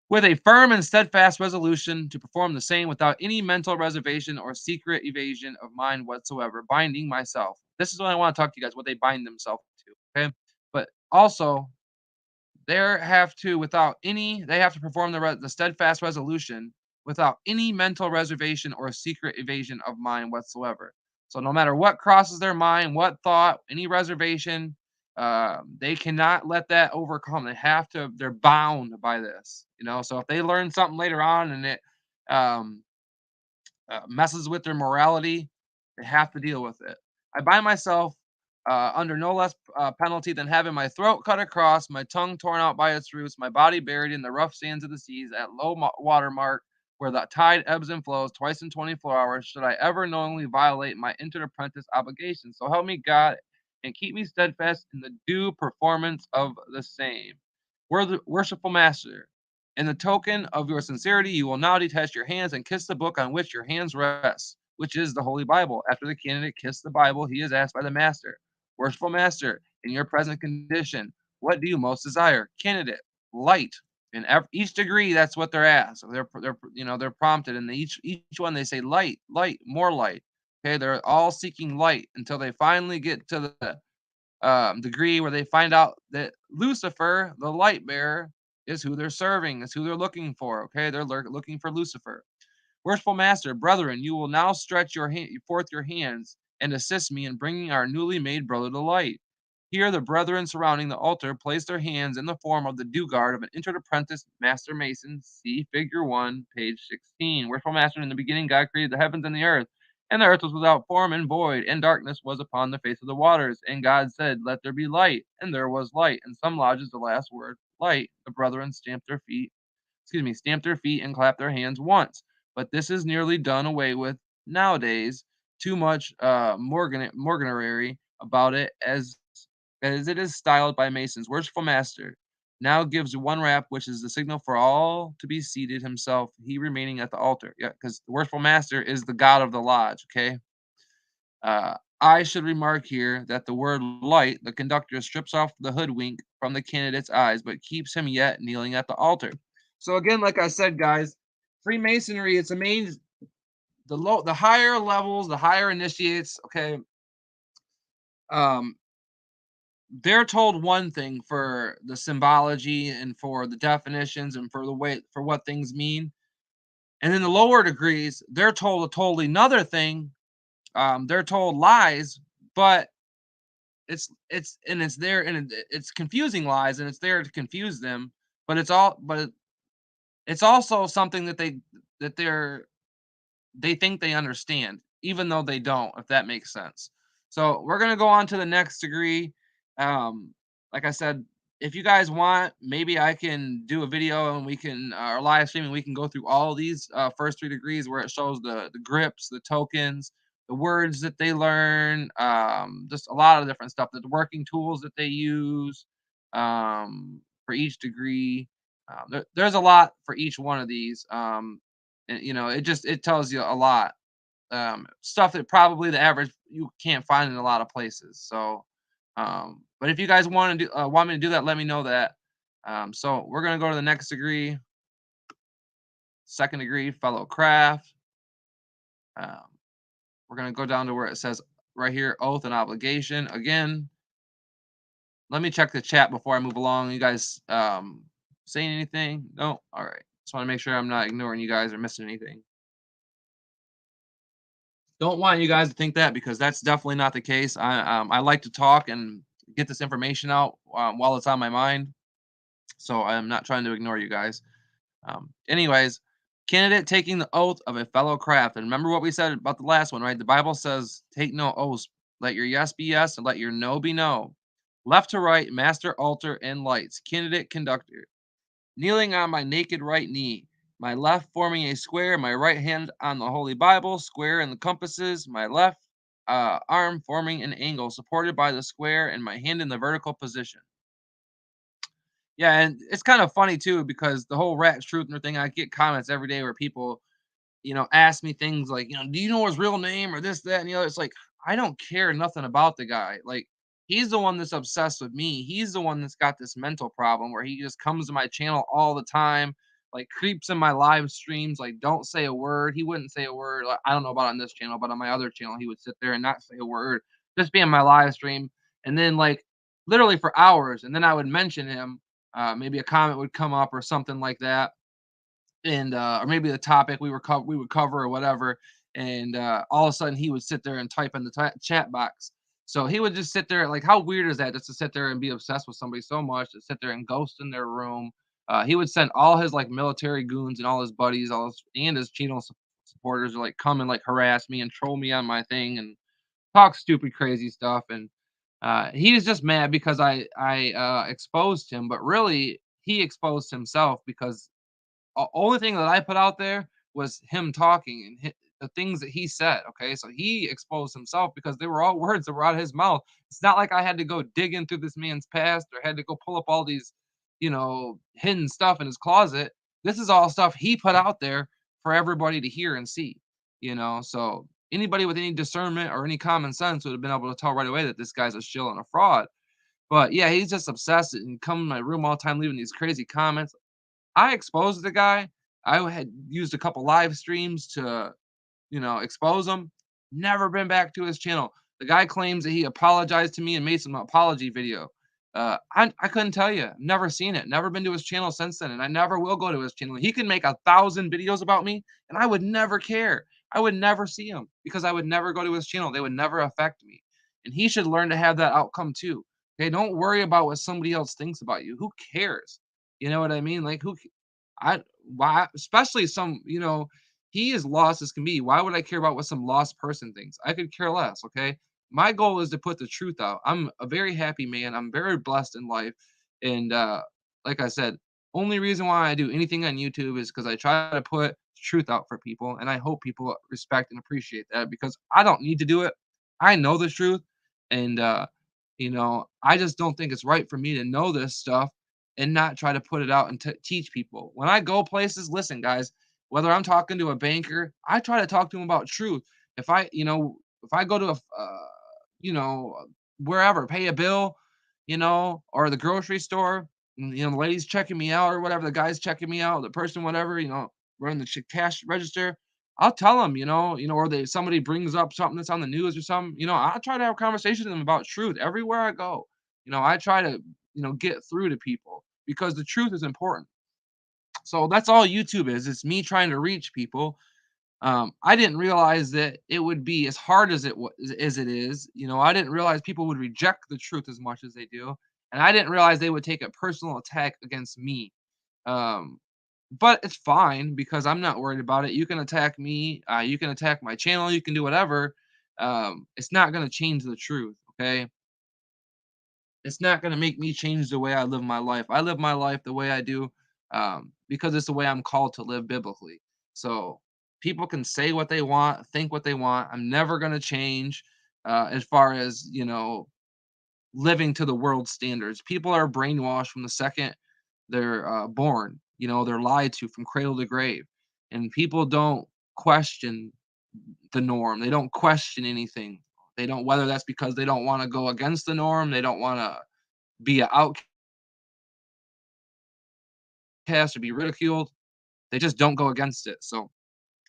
with a firm and steadfast resolution to perform the same without any mental reservation or secret evasion of mind whatsoever, binding myself. This is what I want to talk to you guys, what they bind themselves to. Okay. But also, they have to perform the steadfast resolution without any mental reservation or secret evasion of mind whatsoever. So no matter what crosses their mind, what thought, any reservation, they cannot let that overcome. They're bound by this, so if they learn something later on and it um, messes with their morality, they have to deal with it. I bind myself under no less penalty than having my throat cut across, my tongue torn out by its roots, my body buried in the rough sands of the seas at low water mark, where the tide ebbs and flows twice in 24 hours, should I ever knowingly violate my entered apprentice obligations. So help me God and keep me steadfast in the due performance of the same. Worshipful Master, in the token of your sincerity, you will now detach your hands and kiss the book on which your hands rest, which is the Holy Bible. After the candidate kissed the Bible, he is asked by the Master, Worshipful Master, in your present condition, what do you most desire? Candidate, light. In each degree, that's what they're asked. They're prompted, and each one they say light, light, more light. Okay, they're all seeking light until they finally get to the degree where they find out that Lucifer, the light bearer, is who they're serving, is who they're looking for. Okay, they're looking for Lucifer. Worshipful Master, brethren, you will now stretch forth your hands and assist me in bringing our newly made brother to light. Here, the brethren surrounding the altar place their hands in the form of the due guard of an entered apprentice master mason. See Figure 1, page 16. Worshipful Master, in the beginning, God created the heavens and the earth. And the earth was without form and void, and darkness was upon the face of the waters. And God said, let there be light. And there was light. In some lodges, the last word, light. The brethren stamped their feet and clapped their hands once. But this is nearly done away with nowadays. Too much morganary about it, as it is styled by Masons. Worshipful Master now gives one rap, which is the signal for all to be seated, himself, he remaining at the altar. Yeah, because the Worshipful Master is the god of the lodge, okay? I should remark here that the word light, the conductor strips off the hoodwink from the candidate's eyes, but keeps him yet kneeling at the altar. So again, like I said, guys, Freemasonry, it's amazing. The higher levels, the higher initiates, okay, um, they're told one thing for the symbology and for the definitions and for the way for what things mean. And then the lower degrees, they're told a totally another thing. They're told lies, but it's there and it's confusing lies and it's there to confuse them. But it's also something that they think they understand, even though they don't, if that makes sense. So we're gonna go on to the next degree. Um, like I said, if you guys want, maybe I can do a video and we can or live stream and we can go through all these first three degrees where it shows the grips, the tokens, the words that they learn, just a lot of different stuff, the working tools that they use for each degree. There's a lot for each one of these. And it tells you a lot, stuff that probably the average you can't find in a lot of places. So but if you guys want me to do that, let me know that. So we're going to go to the next degree, second degree, fellow craft. um, we're going to go down to where it says right here, oath and obligation. Again, let me check the chat before I move along. You guys saying anything? No. All right, just want to make sure I'm not ignoring you guys or missing anything. Don't want you guys to think that, because that's definitely not the case. I like to talk and get this information out while it's on my mind, so I'm not trying to ignore you guys. Anyways, candidate taking the oath of a fellow craft, and remember what we said about the last one, right? The Bible says, "Take no oaths, Let your yes be yes and let your no be no. Left to right, master altar and lights, candidate conductor. Kneeling on my naked right knee, my left forming a square, my right hand on the Holy Bible, square in the compasses, my left arm forming an angle supported by the square, and my hand in the vertical position. Yeah, and it's kind of funny too because the whole rat truther thing, I get comments every day where people ask me things like, "Do you know his real name or this, that, and the other?" It's like, I don't care nothing about the guy. Like, he's the one that's obsessed with me. He's the one that's got this mental problem where he just comes to my channel all the time, like creeps in my live streams, like don't say a word. He wouldn't say a word. Like, I don't know about on this channel, but on my other channel, he would sit there and not say a word, just be in my live stream, and then like literally for hours, and then I would mention him. Maybe a comment would come up or something like that, and or maybe the topic we would cover or whatever, and all of a sudden he would sit there and type in the chat box. So he would just sit there. Like, how weird is that, just to sit there and be obsessed with somebody so much to sit there and ghost in their room? He would send all his like military goons and all his buddies, and his channel supporters, to like come and like harass me and troll me on my thing and talk stupid crazy stuff. And he was just mad because I exposed him, but really he exposed himself because only thing that I put out there was him talking and the things that he said. Okay, so he exposed himself because they were all words that were out of his mouth. It's not like I had to go digging through this man's past or had to go pull up all these, hidden stuff in his closet. This is all stuff he put out there for everybody to hear and see. So anybody with any discernment or any common sense would have been able to tell right away that this guy's a shill and a fraud. But yeah, he's just obsessed and come in my room all the time, leaving these crazy comments. I exposed the guy. I had used a couple live streams to, expose him. Never been back to his channel. The guy claims that he apologized to me and made some apology video. I couldn't tell you. Never seen it. Never been to his channel since then, and I never will go to his channel. He can make 1,000 videos about me, and I would never care. I would never see him because I would never go to his channel. They would never affect me, and he should learn to have that outcome too. Okay, don't worry about what somebody else thinks about you. Who cares? You know what I mean? Like, I why, especially he is lost as can be. Why would I care about what some lost person thinks? I could care less, okay? My goal is to put the truth out. I'm a very happy man. I'm very blessed in life. And like I said, only reason why I do anything on YouTube is because I try to put truth out for people. And I hope people respect and appreciate that because I don't need to do it. I know the truth. And I just don't think it's right for me to know this stuff and not try to put it out and teach people. When I go places, listen, guys, whether I'm talking to a banker, I try to talk to him about truth. If I go to you know, wherever, pay a bill, or the grocery store, and, the lady's checking me out or whatever, the guy's checking me out, the person, whatever, running the cash register, I'll tell them, or somebody brings up something that's on the news or something, I'll try to have a conversation with them about truth everywhere I go. I try to, get through to people because the truth is important. So that's all YouTube is. It's me trying to reach people. I didn't realize that it would be as hard as it is. I didn't realize people would reject the truth as much as they do, and I didn't realize they would take a personal attack against me. Um, but it's fine because I'm not worried about it. You can attack me. You can attack my channel. You can do whatever. It's not going to change the truth. Okay, it's not going to make me change the way I live my life. I live my life the way I do because it's the way I'm called to live biblically. So people can say what they want, think what they want. I'm never going to change as far as, living to the world standards. People are brainwashed from the second they're born. They're lied to from cradle to grave. And people don't question the norm. They don't question anything. They don't, whether that's because they don't want to go against the norm, they don't want to be an outcast or be ridiculed. They just don't go against it. So,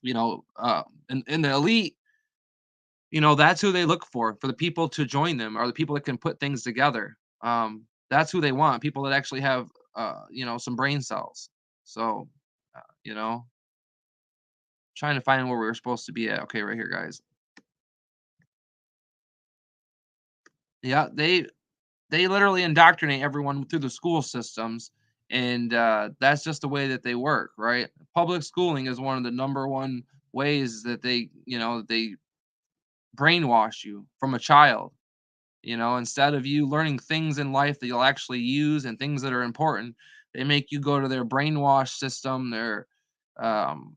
in the elite, that's who they look for the people to join them or the people that can put things together. That's who they want. People that actually have, some brain cells. So, uh, you know, trying to find where we were supposed to be at. Okay, right here, guys. Yeah, they literally indoctrinate everyone through the school systems, and that's just the way that they work, right? Public schooling is one of the number one ways that they brainwash you from a child. Instead of you learning things in life that you'll actually use and things that are important, they make you go to their brainwash system, um,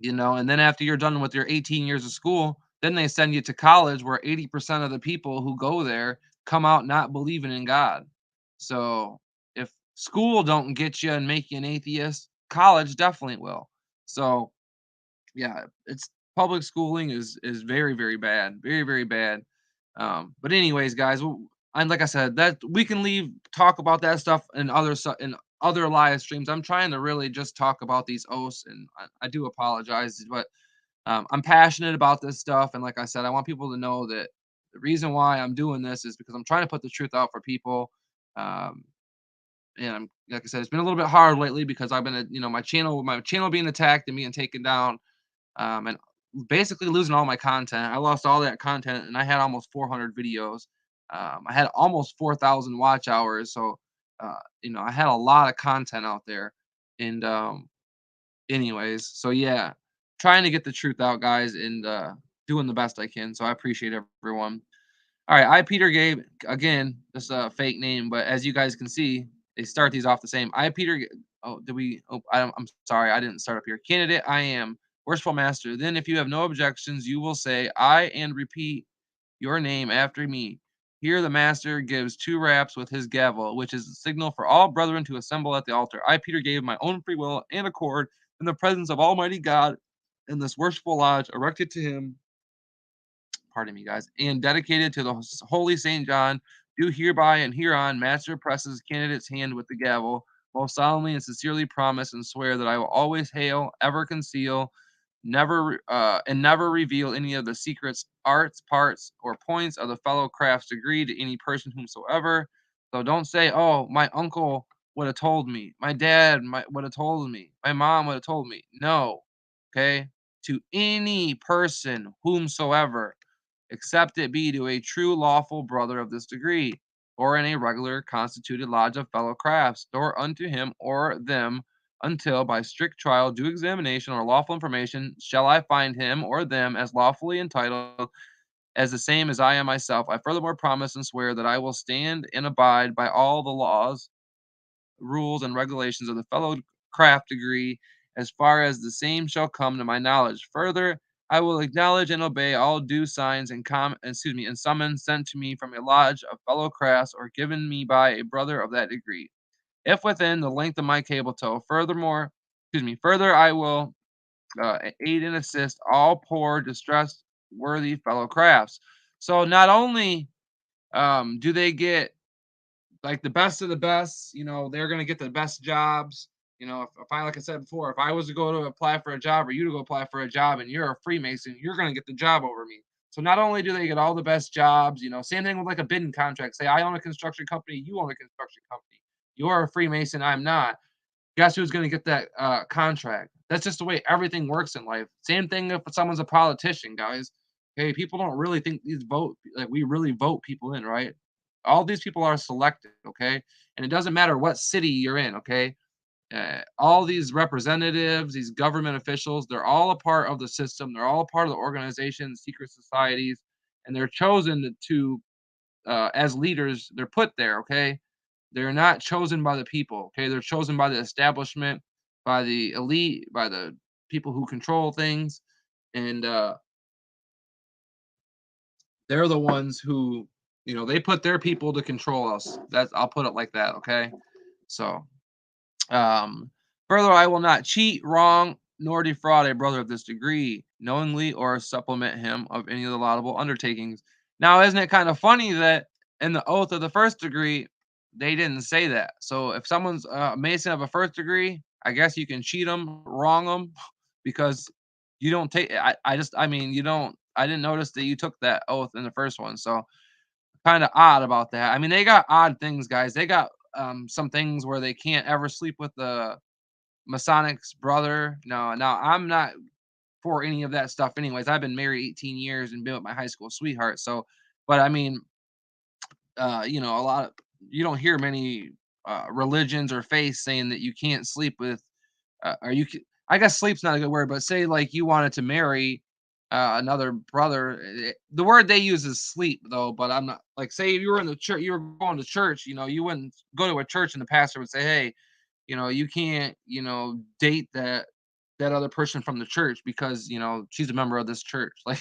and then after you're done with your 18 years of school, then they send you to college where 80% of the people who go there come out not believing in God. So if school don't get you and make you an atheist, college definitely will. So yeah, it's public schooling is very, very bad, very, very bad. But anyways, guys, and like I said, that we can leave talk about that stuff in in other live streams. I'm trying to really just talk about these oaths, and I do apologize, but I'm passionate about this stuff, and like I said, I want people to know that the reason why I'm doing this is because I'm trying to put the truth out for people. Um, and I'm like I said, it's been a little bit hard lately because I've been, my channel being attacked and being taken down, and basically losing all my content. I lost all that content, and I had almost 400 videos. I had almost 4,000 watch hours, so I had a lot of content out there. And anyways, so yeah, trying to get the truth out, guys, and doing the best I can. So I appreciate everyone. All right, I Peter Gabe again, just a fake name, but as you guys can see, they start these off the same. I Peter. Oh, did we? Oh, I'm sorry, I didn't start up here. Candidate, I am worshipful master. Then, if you have no objections, you will say I and repeat your name after me. Here, the master gives two raps with his gavel, which is the signal for all brethren to assemble at the altar. I, Peter, gave my own free will and accord in the presence of Almighty God in this worshipful lodge erected to him, pardon me, guys, and dedicated to the holy Saint John, do hereby and hereon master presses candidate's hand with the gavel, most solemnly and sincerely promise and swear that I will always hail, ever conceal, never reveal any of the secrets, arts, parts, or points of the fellow craft's degree to any person whomsoever. So don't say, "Oh, my uncle would have told me, my dad would have told me, my mom would have told me." No, okay, to any person whomsoever, except it be to a true lawful brother of this degree, or in a regular constituted lodge of fellow crafts, or unto him or them, until by strict trial, due examination, or lawful information, shall I find him or them as lawfully entitled as the same as I am myself. I furthermore promise and swear that I will stand and abide by all the laws, rules, and regulations of the fellow craft degree as far as the same shall come to my knowledge. Further, I will acknowledge and obey all due signs and and summons sent to me from a lodge of fellow crafts or given me by a brother of that degree, if within the length of my cable tow. Further, I will aid and assist all poor, distressed, worthy fellow crafts. So not only do they get like the best of the best, they're gonna get the best jobs. If I, like I said before, if I was to go to apply for a job or you to go apply for a job and you're a Freemason, you're gonna get the job over me. So not only do they get all the best jobs, same thing with like a bidding contract. Say I own a construction company, you own a construction company. You're a Freemason, I'm not. Guess who's gonna get that contract? That's just the way everything works in life. Same thing if someone's a politician, guys. Hey, people don't really think these vote like we really vote people in, right? All these people are selected, okay? And it doesn't matter what city you're in, okay? All these representatives, these government officials, they're all a part of the system. They're all a part of the organization, secret societies, and they're chosen to as leaders. They're put there, okay? They're not chosen by the people, okay? They're chosen by the establishment, by the elite, by the people who control things, and they're the ones who, they put their people to control us. That's I'll put it like that, okay? So, um, further, I will not cheat, wrong, nor defraud a brother of this degree, knowingly or supplement him of any of the laudable undertakings. Now, isn't it kind of funny that in the oath of the first degree, they didn't say that? So, if someone's a Mason of a first degree, I guess you can cheat them, wrong them, because you don't take. I mean, you don't. I didn't notice that you took that oath in the first one, so kind of odd about that. I mean, they got odd things, guys. They got some things where they can't ever sleep with the Masonic's brother. No, now I'm not for any of that stuff anyways. I've been married 18 years and been with my high school sweetheart. So, but I mean, a lot of you don't hear many religions or faiths saying that you can't sleep with or I guess sleep's not a good word, but say like you wanted to marry another brother. The word they use is sleep, though. But I'm not like say if you were in the church, you were going to church. You wouldn't go to a church and the pastor would say, "Hey, you can't, date that other person from the church because she's a member of this church." Like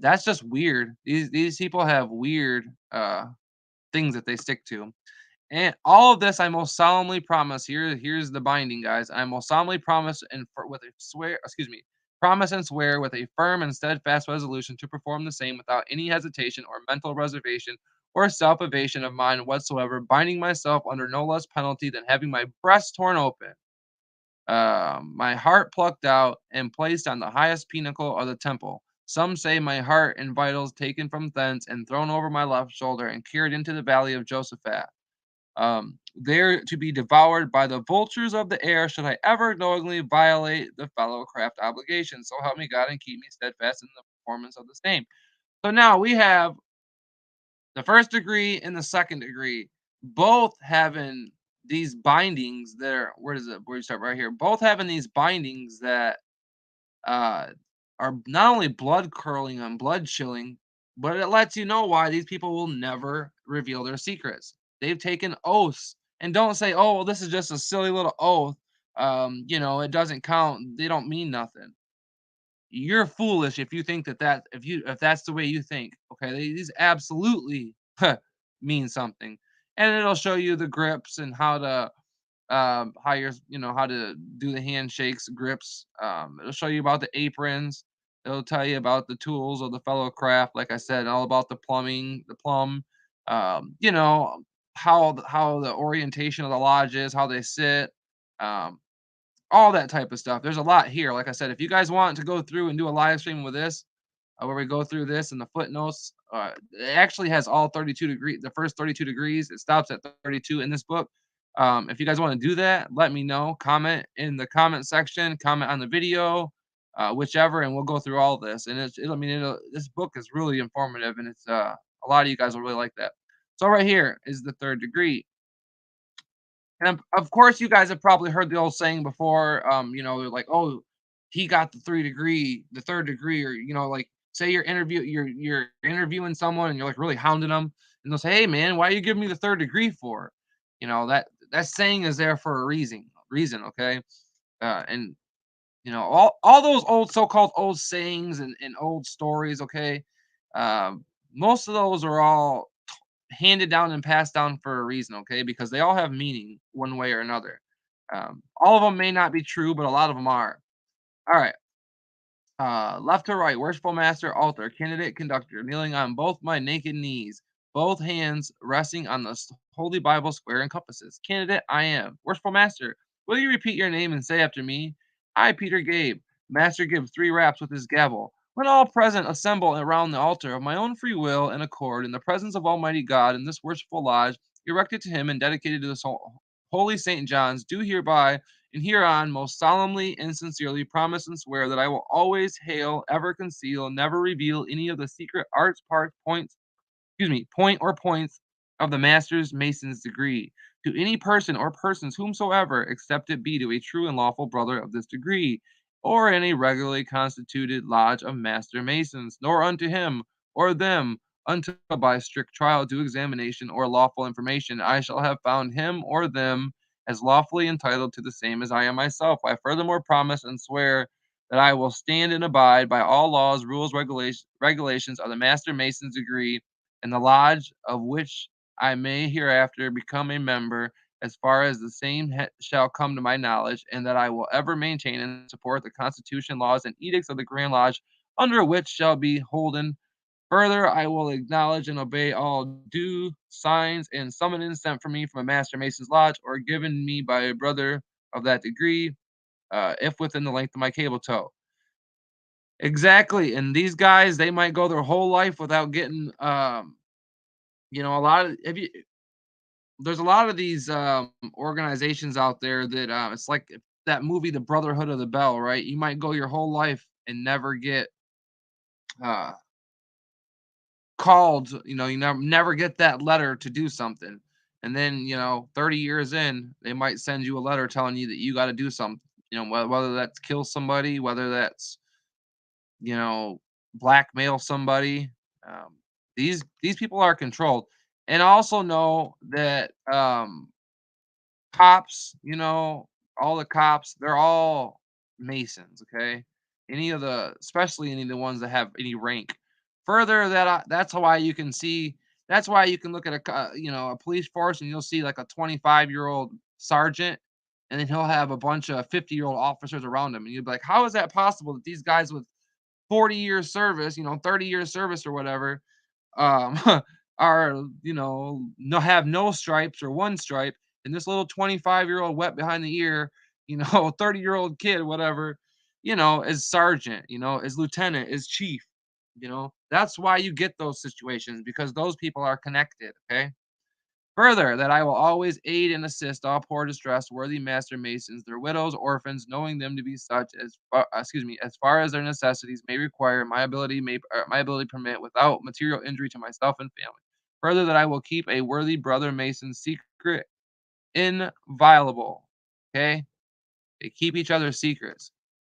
that's just weird. These people have weird things that they stick to. And all of this I most solemnly promise. Here's the binding, guys. I most solemnly promise and with a swear, excuse me, promise and swear with a firm and steadfast resolution to perform the same without any hesitation or mental reservation or self evasion of mine whatsoever, binding myself under no less penalty than having my breast torn open, my heart plucked out and placed on the highest pinnacle of the temple. Some say my heart and vitals taken from thence and thrown over my left shoulder and carried into the valley of Josaphat, there to be devoured by the vultures of the air should I ever knowingly violate the fellow craft obligation. So help me God and keep me steadfast in the performance of the same. So now we have the first degree and the second degree, both having these bindings that are, where does it, where you start right here, both having these bindings that uh, are not only blood curling and blood chilling, but it lets you know why these people will never reveal their secrets. They've taken oaths, and don't say, "Oh, well, this is just a silly little oath. It doesn't count. They don't mean nothing." You're foolish if you think if that's the way you think. Okay, these absolutely mean something, and it'll show you the grips and how you're how to do the handshakes, grips. It'll show you about the aprons. It'll tell you about the tools of the fellow craft. Like I said, all about the plumbing, the plumb. How the orientation of the lodge is, how they sit. Um, all that type of stuff. There's a lot here. Like I said, if you guys want to go through and do a live stream with this, where we go through this and the footnotes, it actually has all 32 degrees, the first 32 degrees. It stops at 32 in this book. If you guys want to do that, let me know. Comment in the comment section, comment on the video, whichever, and we'll go through all this. And this book is really informative, and it's a lot of you guys will really like that. So right here is the third degree. And of course, you guys have probably heard the old saying before. They're like, "Oh, he got the third degree," or like say you're interviewing someone and you're like really hounding them, and they'll say, "Hey, man, why are you giving me the third degree for?" That saying is there for a reason, okay? And all those old so-called old sayings and old stories, okay? Most of those are all handed down and passed down for a reason, okay? Because they all have meaning one way or another. All of them may not be true, but a lot of them are. All right. Left to right, worshipful master, altar, candidate, conductor, kneeling on both my naked knees, both hands resting on the Holy Bible square and compasses. Candidate, I am. Worshipful master, will you repeat your name and say after me? I, Peter Gabe. Master gives 3 raps with his gavel. When all present assemble around the altar of my own free will and accord in the presence of Almighty God in this worshipful lodge, erected to him and dedicated to the Holy St. John's, do hereby and hereon most solemnly and sincerely promise and swear that I will always hail, ever conceal, never reveal any of the secret arts, parts, point or points of the master's mason's degree to any person or persons whomsoever, except it be to a true and lawful brother of this degree, or in a regularly constituted lodge of master masons, nor unto him or them until by strict trial, due examination, or lawful information, I shall have found him or them as lawfully entitled to the same as I am myself. I furthermore promise and swear that I will stand and abide by all laws, rules, regulations of the Master Mason's degree, and the lodge of which I may hereafter become a member, as far as the same shall come to my knowledge, and that I will ever maintain and support the Constitution, laws, and edicts of the Grand Lodge, under which shall be holden. Further, I will acknowledge and obey all due signs and summonings sent for me from a Master Mason's Lodge or given me by a brother of that degree, if within the length of my cable toe. Exactly. And these guys, they might go their whole life without getting, a lot of, have you, there's a lot of these organizations out there that it's like that movie, The Brotherhood of the Bell, right? You might go your whole life and never get uh, called, you never get that letter to do something. And then, 30 years in, they might send you a letter telling you that you got to do something, whether that's kill somebody, whether that's, you know, blackmail somebody. Um, these people are controlled, and also know that cops, all the cops, they're all Masons, okay? Especially any of the ones that have any rank. Further, that's why you can look at a police force and you'll see like a 25-year-old sergeant, and then he'll have a bunch of 50-year-old officers around him. And you'll be like, how is that possible that these guys with 40 years service, 30 years service or whatever, um, are no have no stripes or one stripe, and this little 25-year-old wet behind the ear, 30-year-old kid, whatever, is sergeant, is lieutenant, is chief. That's why you get those situations because those people are connected. Okay. Further, that I will always aid and assist all poor, distressed, worthy master masons, their widows, orphans, knowing them to be such as far as their necessities may require, my ability permit, without material injury to myself and family. Further, that I will keep a worthy brother mason's secret inviolable. Okay, they keep each other's secrets.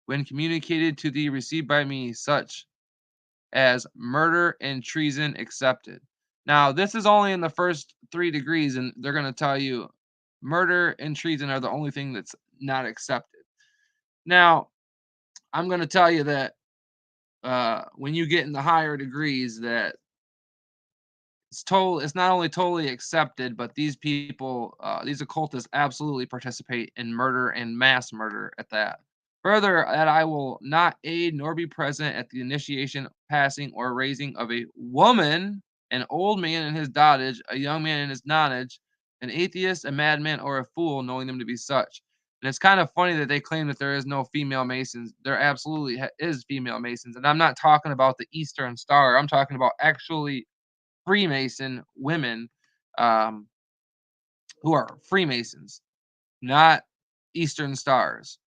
When communicated to thee, received by me, such as murder and treason accepted. Now, this is only in the first 3 degrees, and they're going to tell you murder and treason are the only thing that's not accepted. Now, I'm going to tell you that when you get in the higher degrees, that it's not only totally accepted, but these people, these occultists, absolutely participate in murder and mass murder at that. Further, that I will not aid nor be present at the initiation, passing, or raising of a woman, an old man in his dotage, a young man in his nonage, an atheist, a madman, or a fool, knowing them to be such. And it's kind of funny that they claim that there is no female Masons. There absolutely is female Masons. And I'm not talking about the Eastern Star. I'm talking about actually Freemason women, um, who are Freemasons, not Eastern Stars.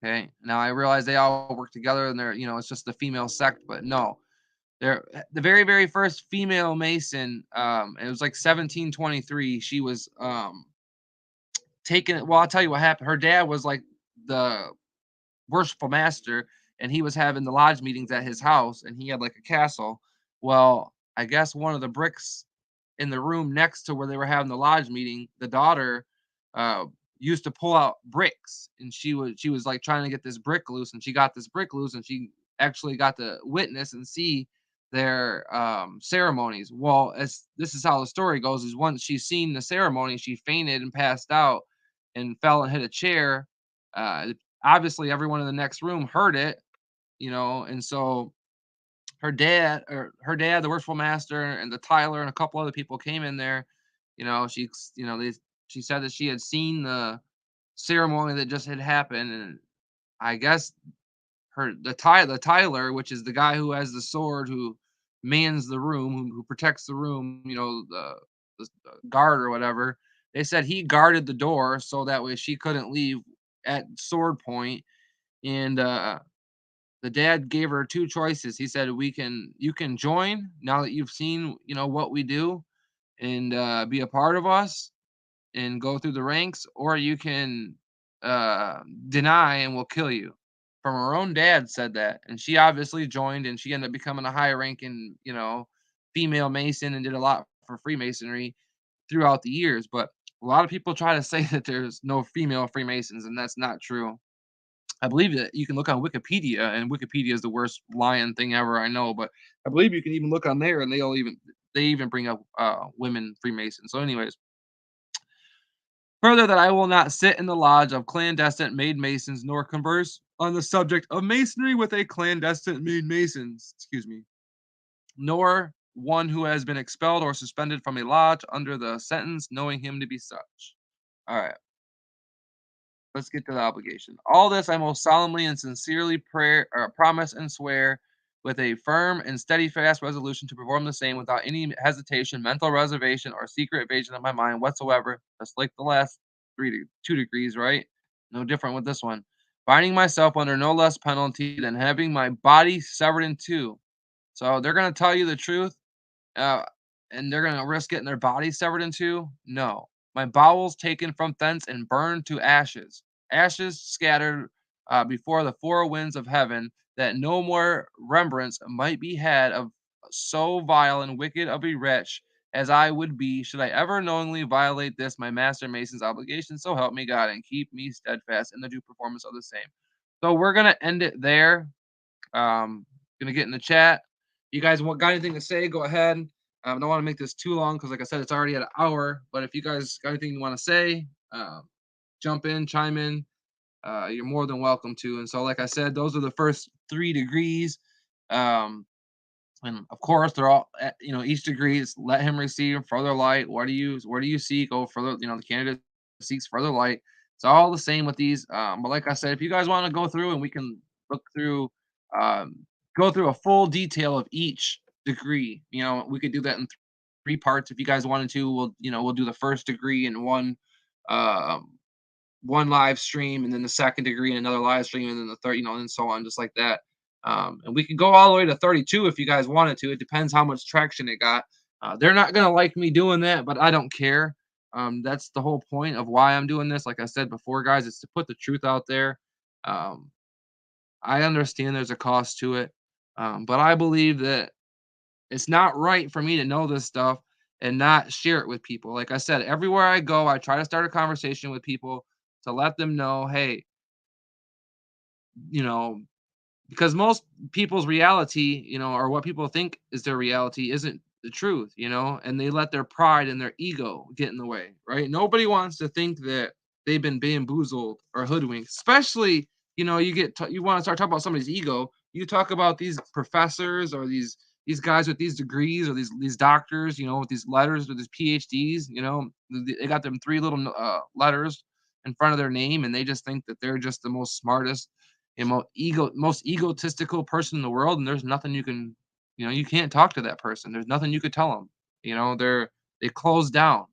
Okay. Now I realize they all work together and it's just the female sect, but no. They're the very, very first female Mason, it was like 1723. She was taken. Well, I'll tell you what happened. Her dad was like the worshipful master, and he was having the lodge meetings at his house, and he had like a castle. Well, I guess one of the bricks in the room next to where they were having the lodge meeting, the daughter uh used to pull out bricks, and she was like trying to get this brick loose, and she got this brick loose, and she actually got to witness and see their ceremonies. Well, as this is how the story goes, is once she seen the ceremony, she fainted and passed out and fell and hit a chair. Obviously everyone in the next room heard it, and so her dad, the worshipful master, and the Tyler and a couple other people came in there. She, they, she said that she had seen the ceremony that just had happened, and I guess the Tyler, which is the guy who has the sword, who mans the room, who protects the room, the guard or whatever. They said he guarded the door so that way she couldn't leave at sword point, and the dad gave her two choices. He said, you can join now that you've seen, what we do, and be a part of us and go through the ranks, or you can deny and we'll kill you. From her own dad said that. And she obviously joined, and she ended up becoming a high ranking, female Mason, and did a lot for Freemasonry throughout the years. But a lot of people try to say that there's no female Freemasons, and that's not true. I believe that you can look on Wikipedia, and Wikipedia is the worst lying thing ever, I know, but I believe you can even look on there, and they even bring up women Freemasons. So, anyways, further, that I will not sit in the lodge of clandestine made masons, nor converse on the subject of masonry with a clandestine made masons, excuse me, nor one who has been expelled or suspended from a lodge under the sentence, knowing him to be such. All right. Let's get to the obligation. All this I most solemnly and sincerely promise and swear, with a firm and steadfast resolution to perform the same without any hesitation, mental reservation, or secret evasion of my mind whatsoever, just like the last 2 degrees, right? No different with this one. Binding myself under no less penalty than having my body severed in two. So they're going to tell you the truth, uh, and they're gonna risk getting their body severed in two? No. My bowels taken from thence and burned to ashes. Ashes scattered before the four winds of heaven, that no more remembrance might be had of so vile and wicked of a wretch as I would be, should I ever knowingly violate this my master mason's obligation. So help me God, and keep me steadfast in the due performance of the same. So we're gonna end it there. Gonna get in the chat. You guys got anything to say? Go ahead. I don't want to make this too long because, like I said, it's already at an hour. But if you guys got anything you want to say, jump in, chime in. You're more than welcome to. And so, like I said, those are the first 3 degrees. Um, and of course, they're all, each degree is let him receive further light. Where do you seek? Oh, further, the candidate seeks further light. It's all the same with these. But like I said, if you guys want to go through and we can look through, um, go through a full detail of each degree, we could do that in 3 parts if you guys wanted to. We'll do the first degree in um, one live stream, and then the second degree in another live stream, and then the third, and so on, just like that. And we could go all the way to 32 if you guys wanted to. It depends how much traction it got. They're not gonna like me doing that, but I don't care. That's the whole point of why I'm doing this. Like I said before, guys, it's to put the truth out there. Um, I understand there's a cost to it, but I believe that it's not right for me to know this stuff and not share it with people. Like I said, everywhere I go, I try to start a conversation with people to let them know, hey, you know, because most people's reality, or what people think is their reality isn't the truth, and they let their pride and their ego get in the way, right? Nobody wants to think that they've been bamboozled or hoodwinked, especially, you want to start talking about somebody's ego. You talk about these professors or these guys with these degrees or these doctors, with these letters, with these PhDs, they got them 3 little letters in front of their name, and they just think that they're just the most smartest and most egotistical person in the world, and there's nothing you can, you can't talk to that person. There's nothing you could tell them. They close down,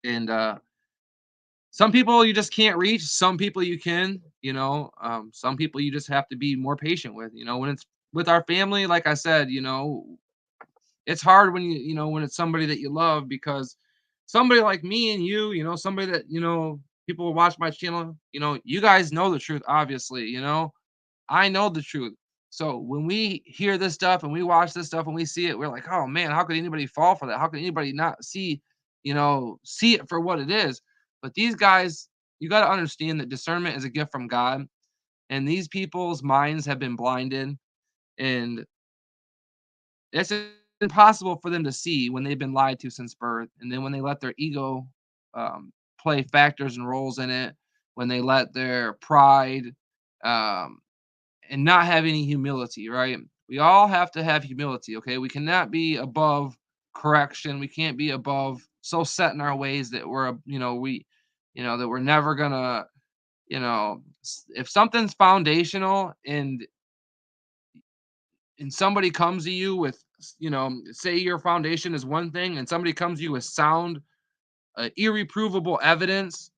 and some people you just can't reach. Some people you can. Some people you just have to be more patient with. When it's with our family, like I said, it's hard when when it's somebody that you love, because somebody like me and somebody that people will watch my channel, you guys know the truth, obviously. I know the truth. So when we hear this stuff and we watch this stuff and we see it, we're like, oh man, how could anybody fall for that? How could anybody not see it for what it is? But these guys, you got to understand that discernment is a gift from God, and these people's minds have been blinded, and it's impossible for them to see when they've been lied to since birth. And then when they let their ego play factors and roles in it, when they let their pride um, and not have any humility, right? We all have to have humility, okay? We cannot be above correction. We can't be above so set in our ways that that we're never gonna, if something's foundational and somebody comes to you with, say your foundation is one thing and somebody comes to you with sound, irreprovable evidence,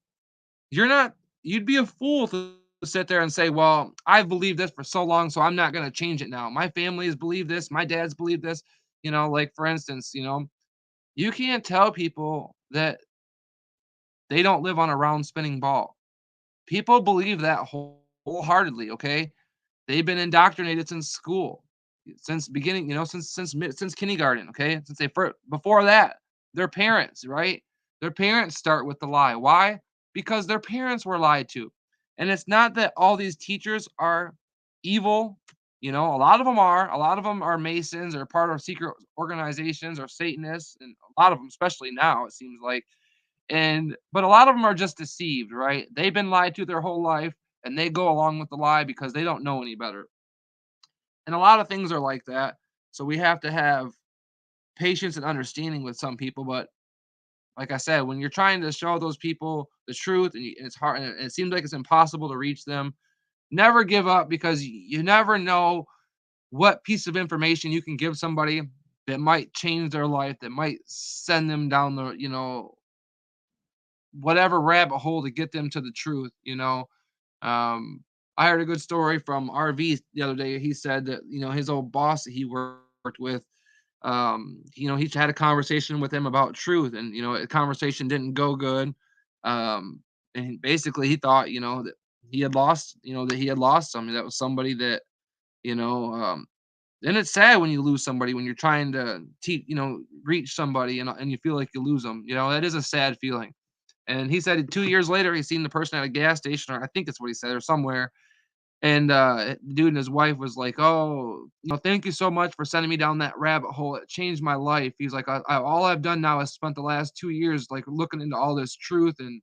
you're not you'd be a fool to sit there and say, "Well, I've believed this for so long, so I'm not gonna change it now. My family has believed this, my dad's believed this." Like for instance, you can't tell people that they don't live on a round spinning ball. People believe that wholeheartedly, okay? They've been indoctrinated since school, since beginning, since kindergarten, okay? Since before that, their parents, right? Their parents start with the lie. Why? Because their parents were lied to. And it's not that all these teachers are evil. A lot of them are. A lot of them are Masons or part of secret organizations or Satanists, and a lot of them, especially now, it seems like. But a lot of them are just deceived, right? They've been lied to their whole life, and they go along with the lie because they don't know any better. And a lot of things are like that. So we have to have patience and understanding with some people. But like I said, when you're trying to show those people the truth, and it's hard, and it seems like it's impossible to reach them, never give up, because you never know what piece of information you can give somebody that might change their life, that might send them down the, whatever rabbit hole to get them to the truth. Um, I heard a good story from RV the other day. He said that, his old boss that he worked with, he had a conversation with him about truth, and, the conversation didn't go good. And basically he thought, that he had lost, that he had lost somebody. That was somebody that, you know, and it's sad when you lose somebody when you're trying to teach, reach somebody and you feel like you lose them. That is a sad feeling. And he said 2 years later, he seen the person at a gas station, or I think that's what he said, or somewhere, and, the dude and his wife was like, "Oh, thank you so much for sending me down that rabbit hole. It changed my life." He's like, I all I've done now is spent the last 2 years, like, looking into all this truth, and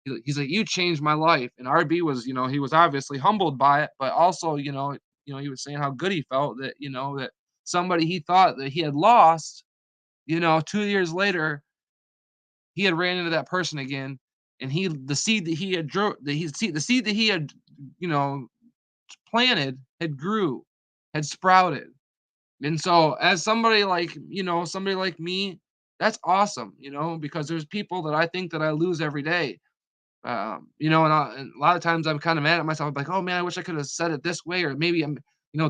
he's like, "You changed my life." And RB was, he was obviously humbled by it, but also, he was saying how good he felt that, that somebody he thought that he had lost, 2 years later, he had ran into that person again, and the seed that he had the seed that he had, you know, planted had grew, had sprouted. And so as somebody like me, that's awesome, because there's people that I think that I lose every day. And a lot of times I'm kind of mad at myself. I'm like, oh man, I wish I could have said it this way, or maybe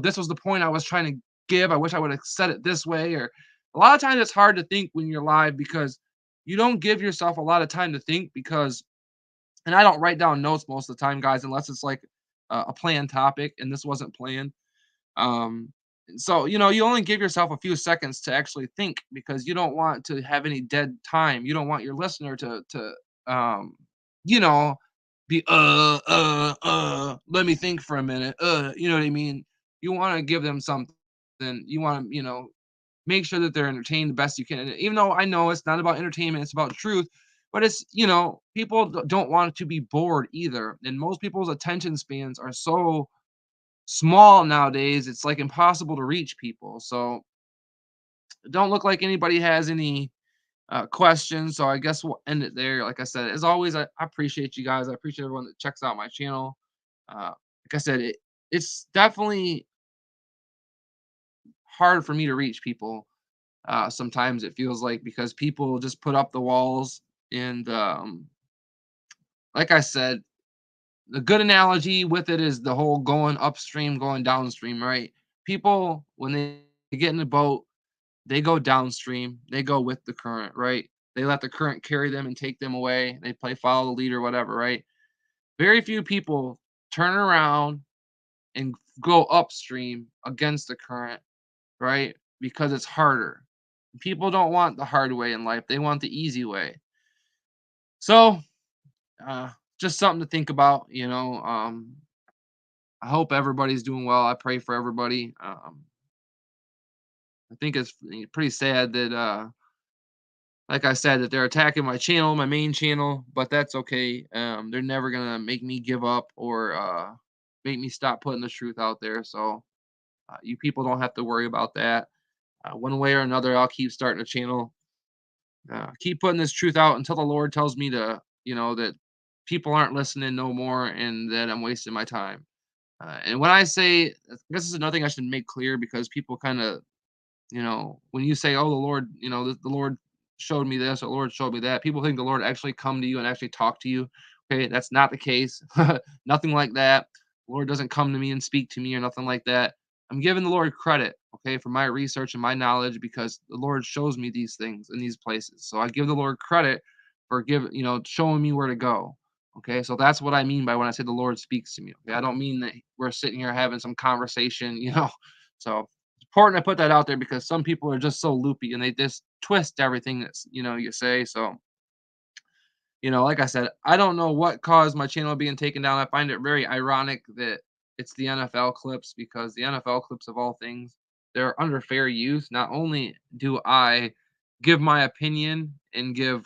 this was the point I was trying to give. I wish I would have said it this way. Or a lot of times it's hard to think when you're live because you don't give yourself a lot of time to think and I don't write down notes most of the time, guys, unless it's like a planned topic, and this wasn't planned. Um, so you only give yourself a few seconds to actually think because you don't want to have any dead time. You don't want your listener to um, you know, be let me think for a minute. You know what I mean? You want to give them something. You want to, make sure that they're entertained the best you can. And even though I know it's not about entertainment, it's about truth, but it's, people don't want to be bored either. And most people's attention spans are so small nowadays, it's like impossible to reach people. So it don't look like anybody has any questions. So I guess we'll end it there. Like I said, as always, I appreciate you guys. I appreciate everyone that checks out my channel. Like I said, it's definitely hard for me to reach people. Sometimes it feels like because people just put up the walls. And like I said, the good analogy with it is the whole going upstream, going downstream, right? People, when they get in the boat, they go downstream, they go with the current, right? They let the current carry them and take them away. They play follow the leader, whatever, right? Very few people turn around and go upstream against the current, right? Because it's harder. People don't want the hard way in life, they want the easy way. So, uh, just something to think about, I hope everybody's doing well. I pray for everybody. I think it's pretty sad that, like I said, that they're attacking my channel, my main channel, but that's okay. They're never gonna make me give up or make me stop putting the truth out there. So you people don't have to worry about that. One way or another, I'll keep starting a channel, keep putting this truth out until the Lord tells me to, that people aren't listening no more and that I'm wasting my time. And when I say, this is another thing I should make clear because people kind of, when you say, "Oh, the Lord," the Lord showed me this, or the Lord showed me that, people think the Lord actually come to you and actually talk to you. Okay, that's not the case. Nothing like that. The Lord doesn't come to me and speak to me or nothing like that. I'm giving the Lord credit, okay, for my research and my knowledge because the Lord shows me these things in these places. So I give the Lord credit for showing me where to go. Okay, so that's what I mean by when I say the Lord speaks to me. Okay, I don't mean that we're sitting here having some conversation, So important I put that out there because some people are just so loopy and they just twist everything that's you say. So like I said, I don't know what caused my channel being taken down. I find it very ironic that it's the NFL clips because the NFL clips of all things, they're under fair use. Not only do I give my opinion and give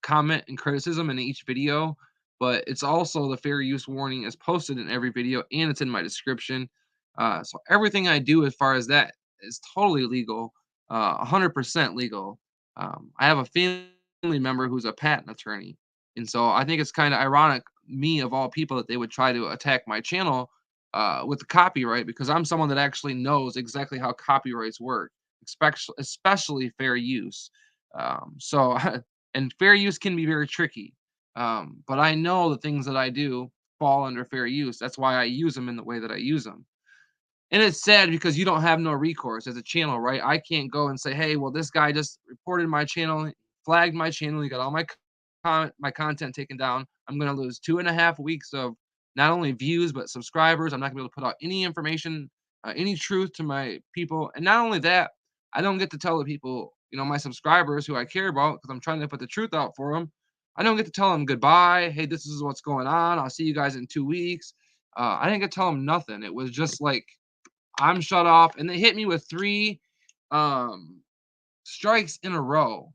comment and criticism in each video, but it's also the fair use warning is posted in every video and it's in my description. So everything I do as far as that is totally legal, 100% legal. I have a family member who's a patent attorney, and so I think it's kind of ironic, me of all people, that they would try to attack my channel with the copyright because I'm someone that actually knows exactly how copyrights work, especially fair use. So, and fair use can be very tricky. But I know the things that I do fall under fair use. That's why I use them in the way that I use them. And it's sad because you don't have no recourse as a channel, right? I can't go and say, "Hey, well, this guy just reported my channel, flagged my channel, he got all my content taken down. I'm gonna lose 2.5 weeks of not only views but subscribers. I'm not gonna be able to put out any information, any truth to my people. And not only that, I don't get to tell the people, my subscribers who I care about, because I'm trying to put the truth out for them. I don't get to tell them goodbye. Hey, this is what's going on. I'll see you guys in 2 weeks. I didn't get to tell them nothing. It was just like I'm shut off, and they hit me with three um, strikes in a row.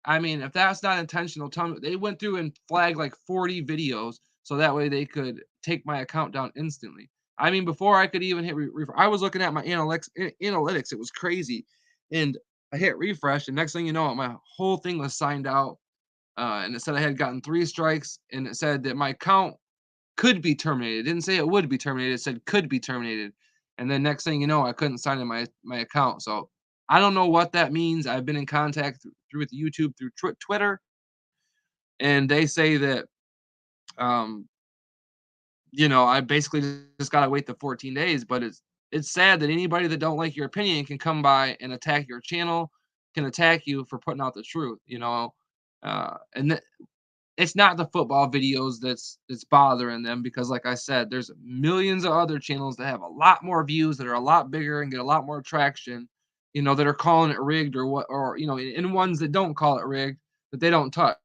I mean, if that's not intentional, tell me. They went through and flagged like 40 videos so that way they could take my account down instantly. I mean, before I could even hit I was looking at my analytics. It was crazy, and I hit refresh, and next thing you know, my whole thing was signed out, and it said I had gotten 3 strikes, and it said that my account could be terminated. It didn't say it would be terminated. It said could be terminated. And then next thing you know, I couldn't sign in my account. So I don't know what that means. I've been in contact through with YouTube, through Twitter, and they say that um, I basically just gotta wait the 14 days. But it's sad that anybody that don't like your opinion can come by and attack your channel, can attack you for putting out the truth. And it's not the football videos that's bothering them, because like I said, there's millions of other channels that have a lot more views, that are a lot bigger and get a lot more traction, that are calling it rigged, or what, or and ones that don't call it rigged, that they don't touch.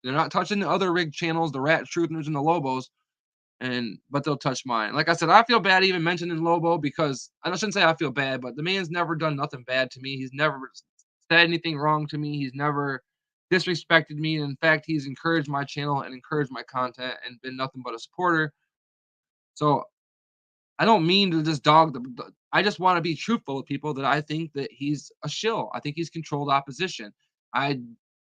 They're not touching the other rigged channels, the Rat Truthers and the Lobos, but they'll touch mine. Like I said, I feel bad even mentioning Lobo, because I shouldn't say I feel bad, but the man's never done nothing bad to me. He's never said anything wrong to me. He's never disrespected me. And in fact, he's encouraged my channel and encouraged my content and been nothing but a supporter. So I don't mean to just dog I just want to be truthful with people, that I think that he's a shill. I think he's controlled opposition. I,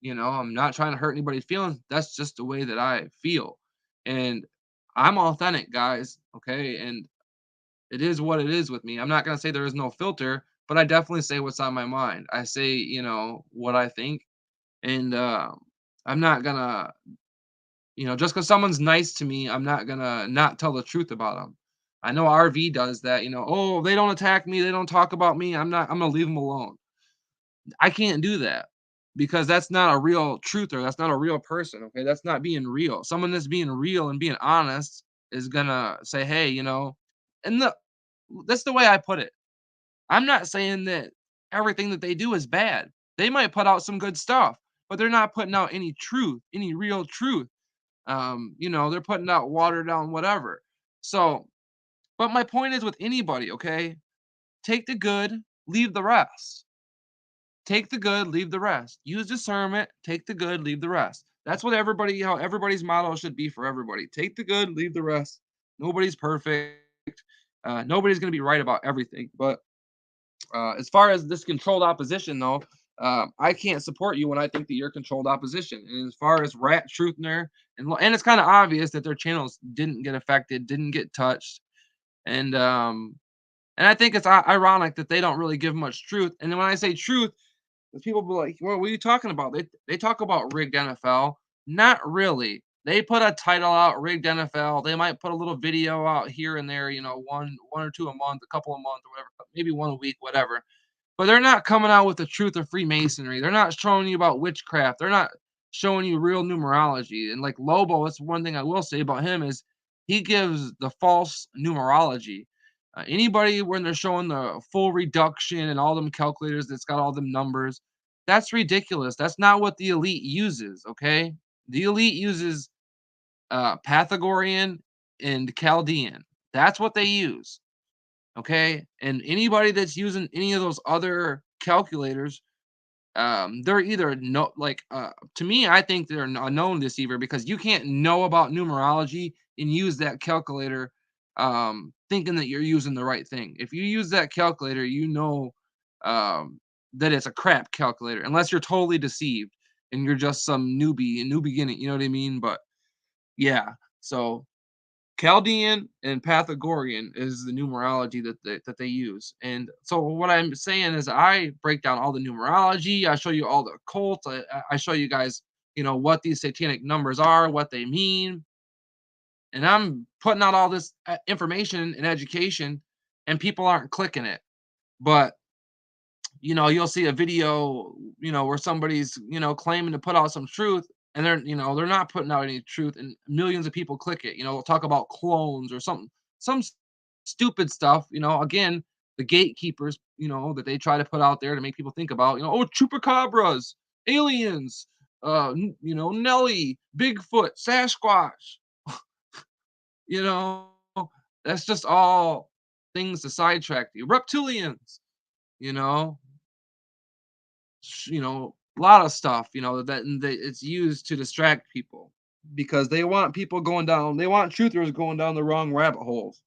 I'm not trying to hurt anybody's feelings. That's just the way that I feel. And I'm authentic, guys. Okay. And it is what it is with me. I'm not going to say there is no filter, but I definitely say what's on my mind. I say, what I think. And I'm not going to, just because someone's nice to me, I'm not going to not tell the truth about them. I know RV does that, oh, they don't attack me, they don't talk about me, I'm going to leave them alone. I can't do that, because that's not a real truther. That's not a real person. Okay. That's not being real. Someone that's being real and being honest is going to say, hey, and that's the way I put it. I'm not saying that everything that they do is bad. They might put out some good stuff, but they're not putting out any truth, any real truth. They're putting out watered down whatever. So, but my point is with anybody, okay? Take the good, leave the rest. Take the good, leave the rest. Use discernment, take the good, leave the rest. That's what how everybody's motto should be for everybody. Take the good, leave the rest. Nobody's perfect. Nobody's going to be right about everything. But as far as this controlled opposition, though, I can't support you when I think that you're controlled opposition. And as far as Rat Truthner, and it's kind of obvious that their channels didn't get affected, didn't get touched, and I think it's ironic that they don't really give much truth. And then when I say truth, the people be like, "What are you talking about?" They talk about rigged NFL. Not really. They put a title out, rigged NFL. They might put a little video out here and there, one or two a month, a couple a month, or whatever, maybe one a week, whatever. But they're not coming out with the truth of Freemasonry. They're not showing you about witchcraft. They're not showing you real numerology. And like Lobo, that's one thing I will say about him, is he gives the false numerology. Anybody when they're showing the full reduction and all them calculators that's got all them numbers, that's ridiculous. That's not what the elite uses. Okay, the elite uses Pythagorean and Chaldean. That's what they use. Okay, and anybody that's using any of those other calculators, they're either no like to me, I think they're a known deceiver, because you can't know about numerology and use that calculator thinking that you're using the right thing. If you use that calculator, that it's a crap calculator, unless you're totally deceived and you're just some newbie, a new beginning, you know what I mean? But yeah, so Chaldean and Pythagorean is the numerology that they use. And so what I'm saying is I break down all the numerology. I show you all the occults. I show you guys, what these satanic numbers are, what they mean. And I'm putting out all this information and education, and people aren't clicking it. But you'll see a video, where somebody's, claiming to put out some truth, and they're not putting out any truth, and millions of people click it. They'll talk about clones or something, some stupid stuff. Again, the gatekeepers, that they try to put out there to make people think about, oh, chupacabras, aliens, Nelly, Bigfoot, Sasquatch. you know, that's just all things to sidetrack you. Reptilians, you know, a lot of stuff, that it's used to distract people because they want people going down, they want truthers going down the wrong rabbit holes.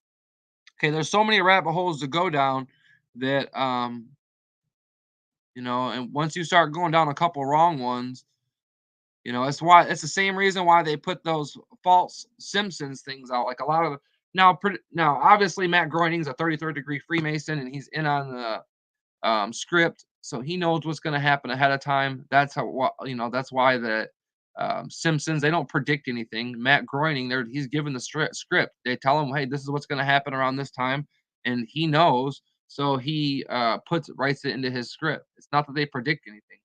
Okay, there's so many rabbit holes to go down that and once you start going down a couple wrong ones, it's the same reason why they put those false Simpsons things out. Like a lot of now, obviously Matt Groening's a 33rd degree Freemason and he's in on the script, so he knows what's going to happen ahead of time. That's why the Simpsons, they don't predict anything. Matt Groening, he's given the script. They tell him, hey, this is what's going to happen around this time, and he knows, so he writes it into his script. It's not that they predict anything.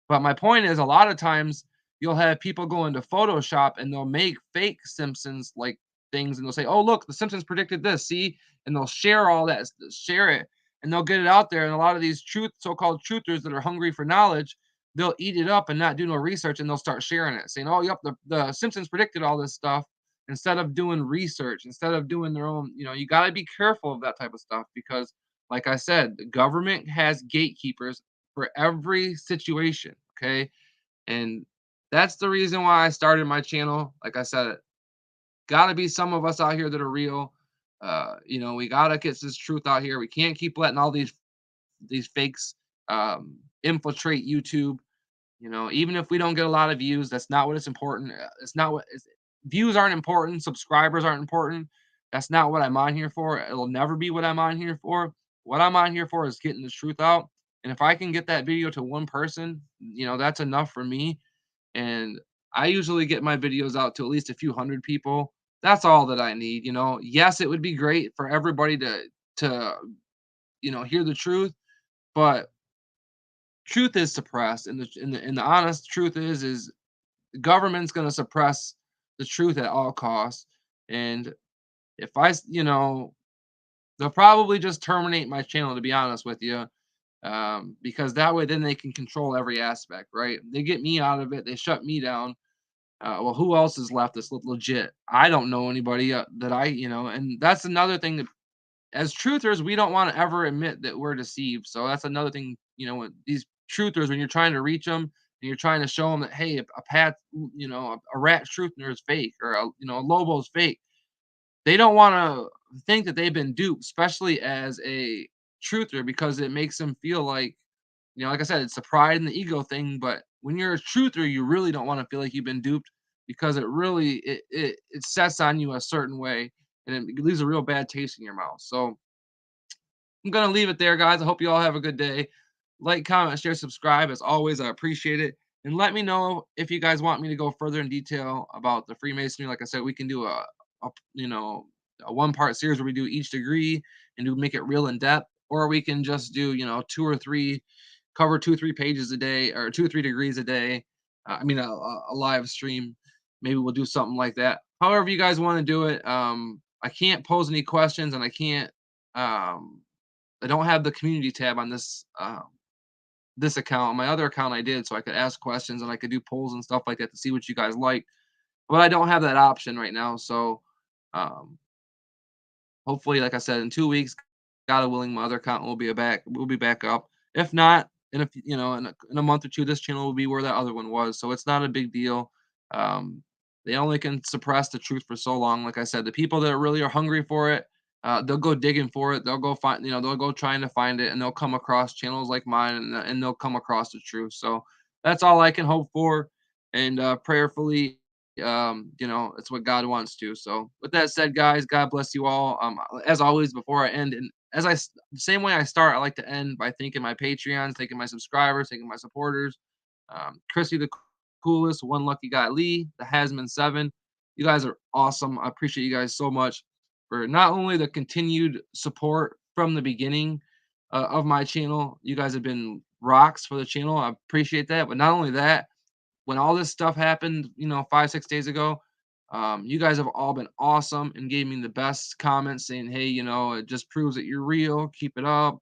But my point is, a lot of times you'll have people go into Photoshop and they'll make fake Simpsons like things, and they'll say, "Oh, look, the Simpsons predicted this." See, and they'll share all that, share it, and they'll get it out there. And a lot of these so-called truthers that are hungry for knowledge, they'll eat it up and not do no research, and they'll start sharing it, saying, "Oh, yep, the Simpsons predicted all this stuff." Instead of doing research, instead of doing their own, you got to be careful of that type of stuff because, like I said, the government has gatekeepers for every situation. Okay. And that's the reason why I started my channel. Like I said, got to be some of us out here that are real. We got to get this truth out here. We can't keep letting all these fakes infiltrate YouTube. Even if we don't get a lot of views, that's not what it's important. It's not what it's, views aren't important. Subscribers aren't important. That's not what I'm on here for. It'll never be what I'm on here for. What I'm on here for is getting the truth out. And if I can get that video to one person, that's enough for me. And I usually get my videos out to at least a few hundred people. That's all that I need. Yes, it would be great for everybody to hear the truth, but truth is suppressed, and the honest truth is the government's going to suppress the truth at all costs. And if they'll probably just terminate my channel, to be honest with you, because that way then they can control every aspect, right? They get me out of it, they shut me down. Well, who else is left that's legit? I don't know anybody that and that's another thing that, as truthers, we don't want to ever admit that we're deceived. So that's another thing, when these truthers, when you're trying to reach them and you're trying to show them that, hey, a pat, a rat truther is fake, or a Lobo is fake. They don't want to think that they've been duped, especially as a truther, because it makes them feel like, like I said, it's the pride and the ego thing. But when you're a truther, you really don't want to feel like you've been duped, because it really it sets on you a certain way, and it leaves a real bad taste in your mouth. So I'm gonna leave it there, guys. I hope you all have a good day. Like, comment, share, subscribe. As always, I appreciate it. And let me know if you guys want me to go further in detail about the Freemasonry. Like I said, we can do a one-part series where we do each degree and do make it real in depth, or we can just do two or three, cover 2 or 3 pages a day, or 2 or 3 degrees a day. A live stream. Maybe we'll do something like that. However you guys want to do it. I can't pose any questions, and I don't have the community tab on this account. On my other account, I did, so I could ask questions and I could do polls and stuff like that to see what you guys like. But I don't have that option right now. So um, hopefully, like I said, in 2 weeks, God willing, my other account will be back up. If not, in a month or two, this channel will be where that other one was. So it's not a big deal. Um, they only can suppress the truth for so long. Like I said, the people that really are hungry for it, they'll go digging for it. They'll go find, they'll go trying to find it, and they'll come across channels like mine, and they'll come across the truth. So that's all I can hope for, and prayerfully, it's what God wants to. So with that said, guys, God bless you all. As always, before I end, and the same way I start, I like to end by thanking my Patreons, thanking my subscribers, thanking my supporters. Chrissy the coolest, One Lucky Guy Lee, the Hasman 7. You guys are awesome. I appreciate you guys so much for not only the continued support from the beginning of my channel. You guys have been rocks for the channel. I appreciate that. But not only that, when all this stuff happened, 5, 6 days ago, you guys have all been awesome and gave me the best comments saying, hey, it just proves that you're real. Keep it up.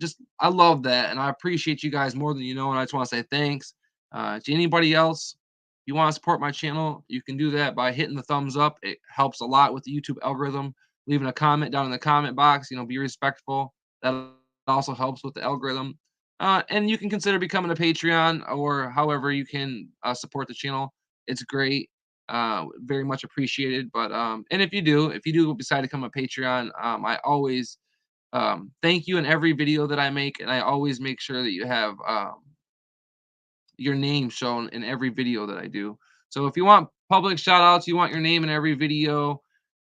Just I love that, and I appreciate you guys more than you know. And I just want to say thanks to anybody else. If you want to support my channel, you can do that by hitting the thumbs up. It helps a lot with the YouTube algorithm. Leaving a comment down in the comment box. Be respectful. That also helps with the algorithm. And you can consider becoming a Patreon or however you can support the channel. It's great, very much appreciated. But and if you do decide to become a Patreon, I always thank you in every video that I make, and I always make sure that you have your name shown in every video that I do. So if you want public shout outs, you want your name in every video.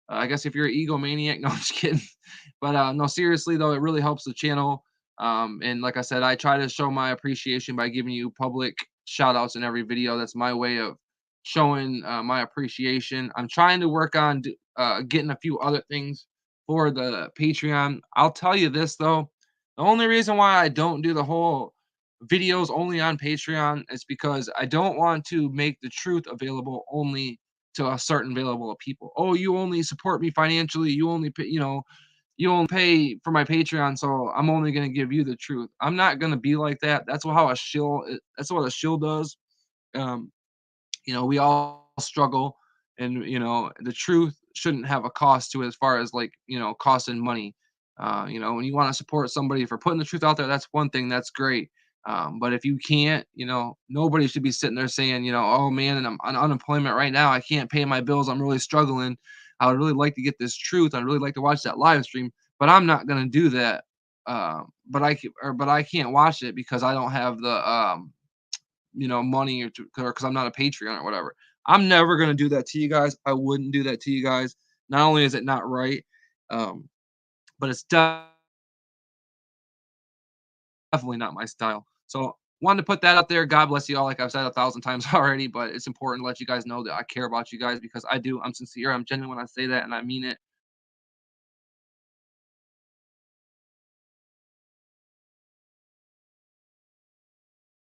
I guess if you're an egomaniac, no, I'm just kidding. But no, seriously though, it really helps the channel. And like I said, I try to show my appreciation by giving you public shout outs in every video. That's my way of showing my appreciation. I'm trying to work on getting a few other things for the Patreon. I'll tell you this though, the only reason why I don't do the whole videos only on Patreon is because I don't want to make the truth available only to a certain available of people. Oh, you only support me financially. You only pay, you only pay for my Patreon, so I'm only gonna give you the truth. I'm not gonna be like that. That's what a shill does. Um, we all struggle, and the truth shouldn't have a cost to it as far as like cost and money. When you want to support somebody for putting the truth out there, that's one thing, that's great. But if you can't, nobody should be sitting there saying, oh man, and I'm on unemployment right now, I can't pay my bills, I'm really struggling, I would really like to get this truth, I'd really like to watch that live stream, but I'm not going to do that. But I can't watch it because I don't have the money, or because I'm not a Patreon or whatever. I'm never gonna do that to you guys. I wouldn't do that to you guys. Not only is it not right, um, but it's definitely not my style. So wanted to put that out there. God bless you all, like I've said 1,000 times already, but it's important to let you guys know that I care about you guys because I do. I'm sincere. I'm genuine when I say that, and I mean it.